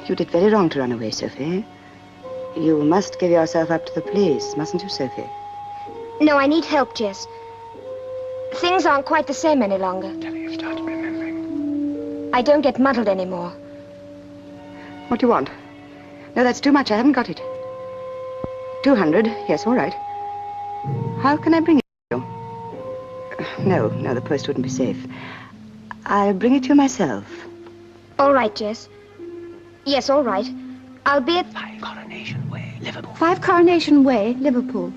You did very wrong to run away, Sophie. You must give yourself up to the police, mustn't you, Sophie? No, I need help, Jess. Things aren't quite the same any longer. Tell me you've started remembering. I don't get muddled anymore. What do you want? No, that's too much. I haven't got it. 200. Yes, all right. How can I bring it to you? No, the post wouldn't be safe. I'll bring it to you myself. All right, Jess. Yes, all right. I'll be at... 5 Coronation Way, Liverpool. 5 Coronation Way, Liverpool.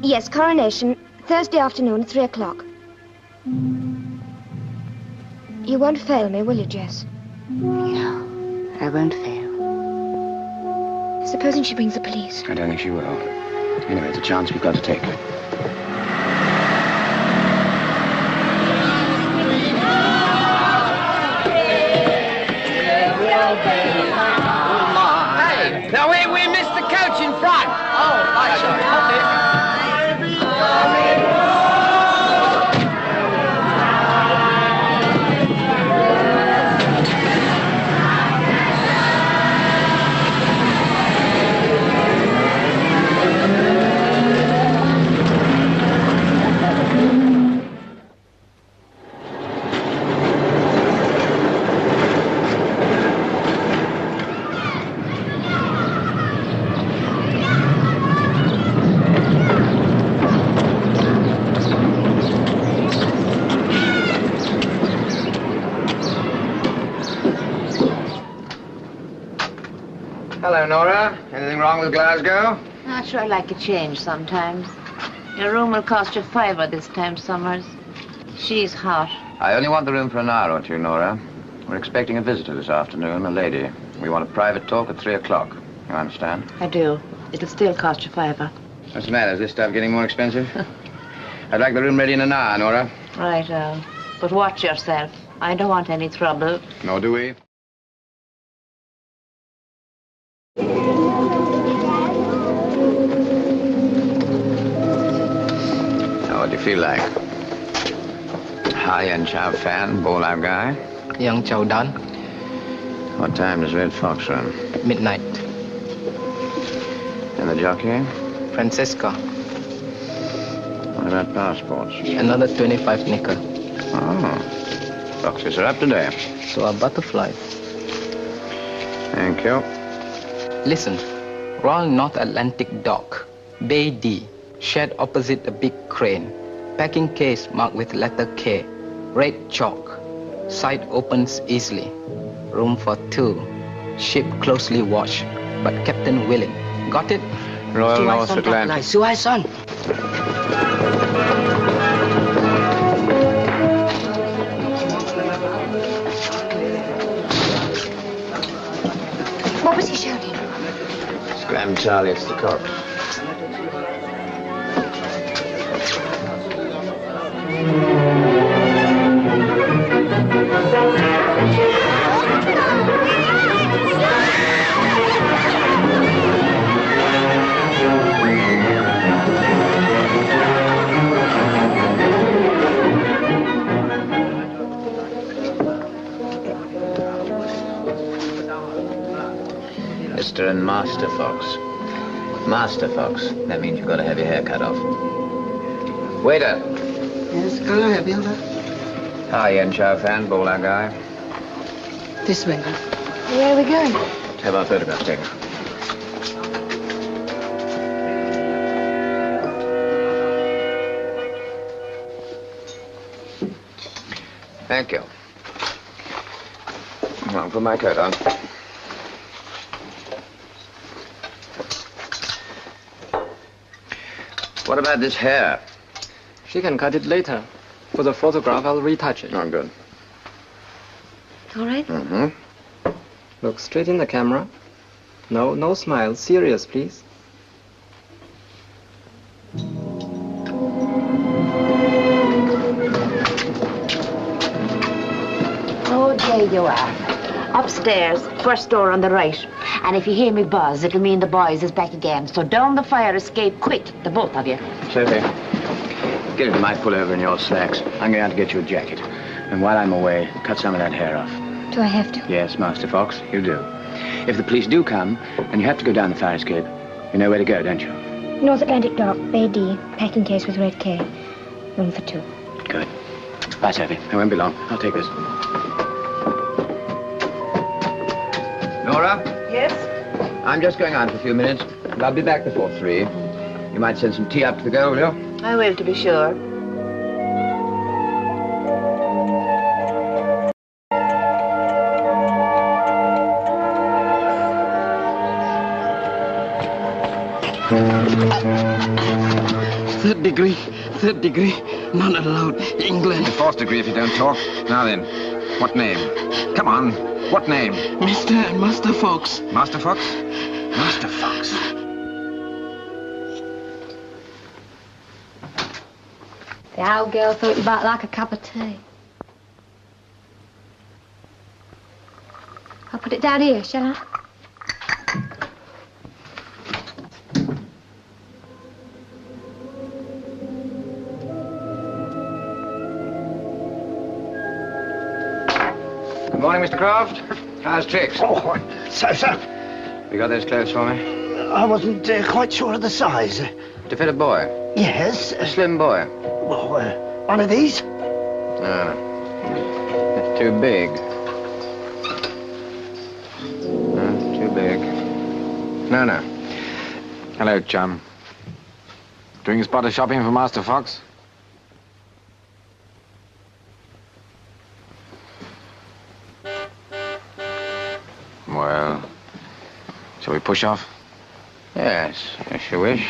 Yes, Coronation, Thursday afternoon at 3 o'clock. You won't fail me, will you, Jess? No, I won't fail. Supposing she brings the police. I don't think she will. Anyway, it's a chance we've got to take. Hey, now we missed the coach in front. Oh, right, sorry. Hello, Nora. Anything wrong with Glasgow? Not sure I like a change sometimes. Your room will cost you $5 this time, Summers. She's hot. I only want the room for an hour or two, Nora. We're expecting a visitor this afternoon, a lady. We want a private talk at 3 o'clock. You understand? I do. It'll still cost you $5. What's the matter? Is this stuff getting more expensive? I'd like the room ready in an hour, Nora. Right, but watch yourself. I don't want any trouble. Nor do we. What do you feel like? Hi, and Chow Fan, Bowl Live Guy. Young Chow Dan. What time does Red Fox run? Midnight. And the jockey? Francesca. What about passports? Another 25 nickel. Oh. Boxes are up today. So are butterflies. Thank you. Listen. Royal North Atlantic Dock. Bay D. Shed opposite a big crane. Packing case marked with letter K. Red chalk. Side opens easily. Room for 2. Ship closely watched, but captain willing. Got it? Royal North Atlantic. Suai son. What was he shouting? Scram Charlie, it's the cops. Mr. and Master Fox. Master Fox. That means you've got to have your hair cut off. Waiter. Yes, can I have you? Hi, Yen Chow Fan, Bowl Live Guy. This way. Where are we going? To have our photographs taken. Thank you. I'll put my coat on. What about this hair? She can cut it later. For the photograph, I'll retouch it. Oh, good. All right. Mm-hmm. Look straight in the camera. No smile. Serious, please. Oh, there you are. Upstairs, first door on the right. And if you hear me buzz, it'll mean the boys is back again. So down the fire escape quick, the both of you. Sophie, get into my pullover and your slacks. I'm going out to get you a jacket. And while I'm away, cut some of that hair off. Do I have to? Yes, Master Fox, you do. If the police do come, and you have to go down the fire escape, you know where to go, don't you? North Atlantic Dock, Bay D, packing case with red K. Room for 2. Good. Bye, Sophie. I won't be long. I'll take this. Nora, Yes? I'm just going out for a few minutes, and I'll be back before 3. You might send some tea up to the girl, will you? I will, to be sure. Third degree, not allowed. England. 4th degree if you don't talk. Now then, what name? Come on, what name? Master Fox. Master Fox? Master Fox. The old girl thought you might like a cup of tea. I'll put it down here, shall I? Good morning, Mr. Croft. How's tricks? Oh, so. You got those clothes for me? I wasn't quite sure of the size. To fit a boy? Yes. A slim boy? Well, one of these? No. That's too big. No, too big. No. Hello, chum. Doing a spot of shopping for Master Fox? Well, shall we push off? Yes, if you wish.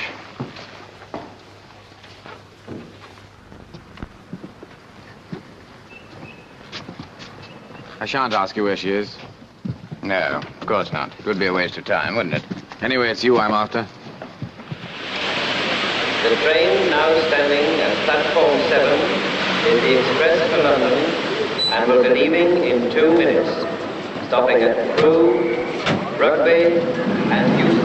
I shan't ask you where she is. No, of course not. It would be a waste of time, wouldn't it? Anyway, it's you I'm after. The train now standing at platform 7 is the express for London and will be leaving in 2 minutes, stopping at Crewe, Rugby and Euston.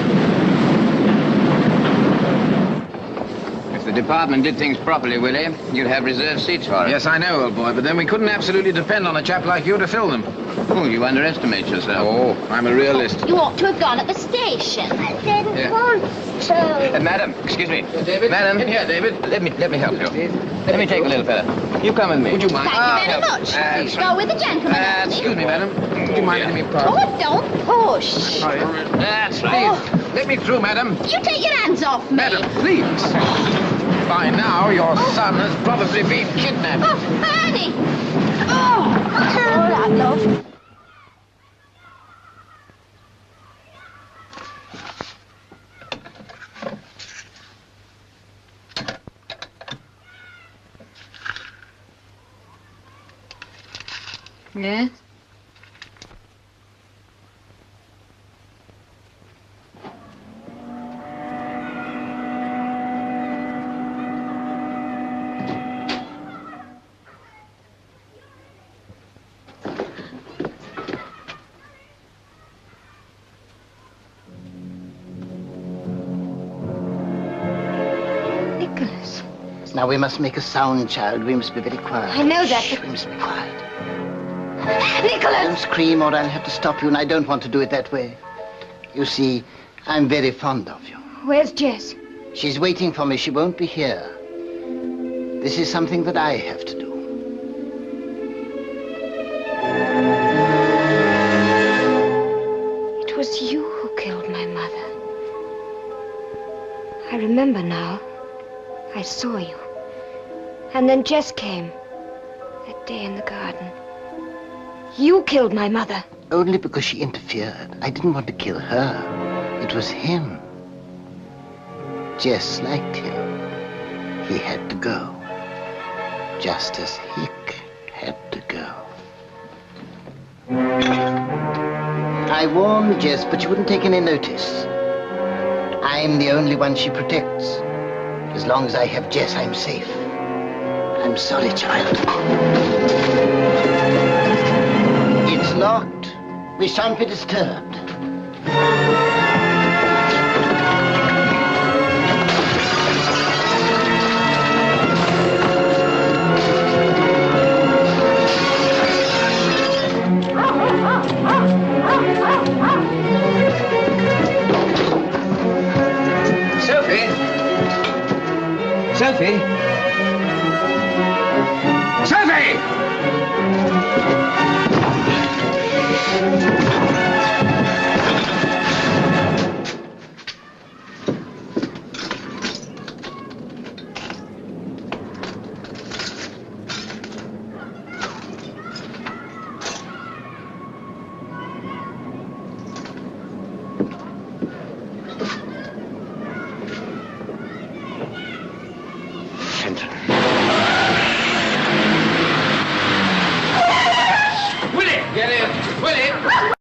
If the department did things properly, Willie, you'd have reserved seats for it. Yes, I know, old boy, but then we couldn't absolutely depend on a chap like you to fill them. Oh, you underestimate yourself. Oh, I'm a realist. You ought to have gone at the station. I didn't want to. Madam, excuse me. David? Madam. In here, David. Let me help you. Let me take a little fella. You come with me. Would you mind? Thank you very much. Go with the gentleman. Excuse me, madam. Would you mind letting me pass? Oh, don't push. That's right. Let me through, madam. You take your hands off me. Madam, please. By now, your son has probably been kidnapped. Oh, Fanny. Oh, all right, love. Yes? Nicholas. Now we must make a sound, child. We must be very quiet. I know that, Shh, but... we must be quiet. Nicholas! Don't scream or I'll have to stop you, and I don't want to do it that way. You see, I'm very fond of you. Where's Jess? She's waiting for me. She won't be here. This is something that I have to do. It was you who killed my mother. I remember now. I saw you. And then Jess came. That day in the garden. You killed my mother. Only because she interfered. I didn't want to kill her. It was him. Jess liked him. He had to go. Just as Hick had to go. I warned Jess, but she wouldn't take any notice. I'm the only one she protects. As long as I have Jess, I'm safe. I'm sorry, child. It's locked. We shan't be disturbed. Sophie? Sophie! Fenton. Willie! Get in! Willie!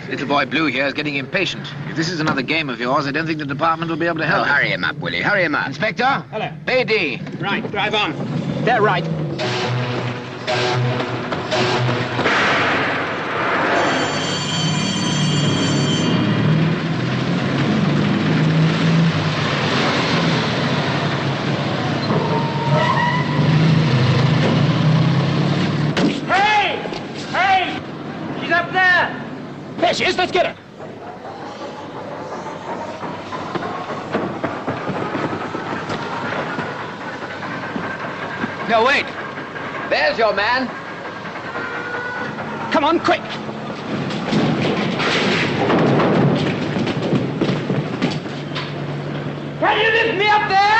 Little boy Blue here is getting impatient. If this is another game of yours, I don't think the department will be able to help. Hurry him up, Willie. Hurry him up. Inspector? Hello. AD. Right, drive on. They're right. There she is. Let's get her. No, wait. There's your man. Come on, quick. Can you lift me up there?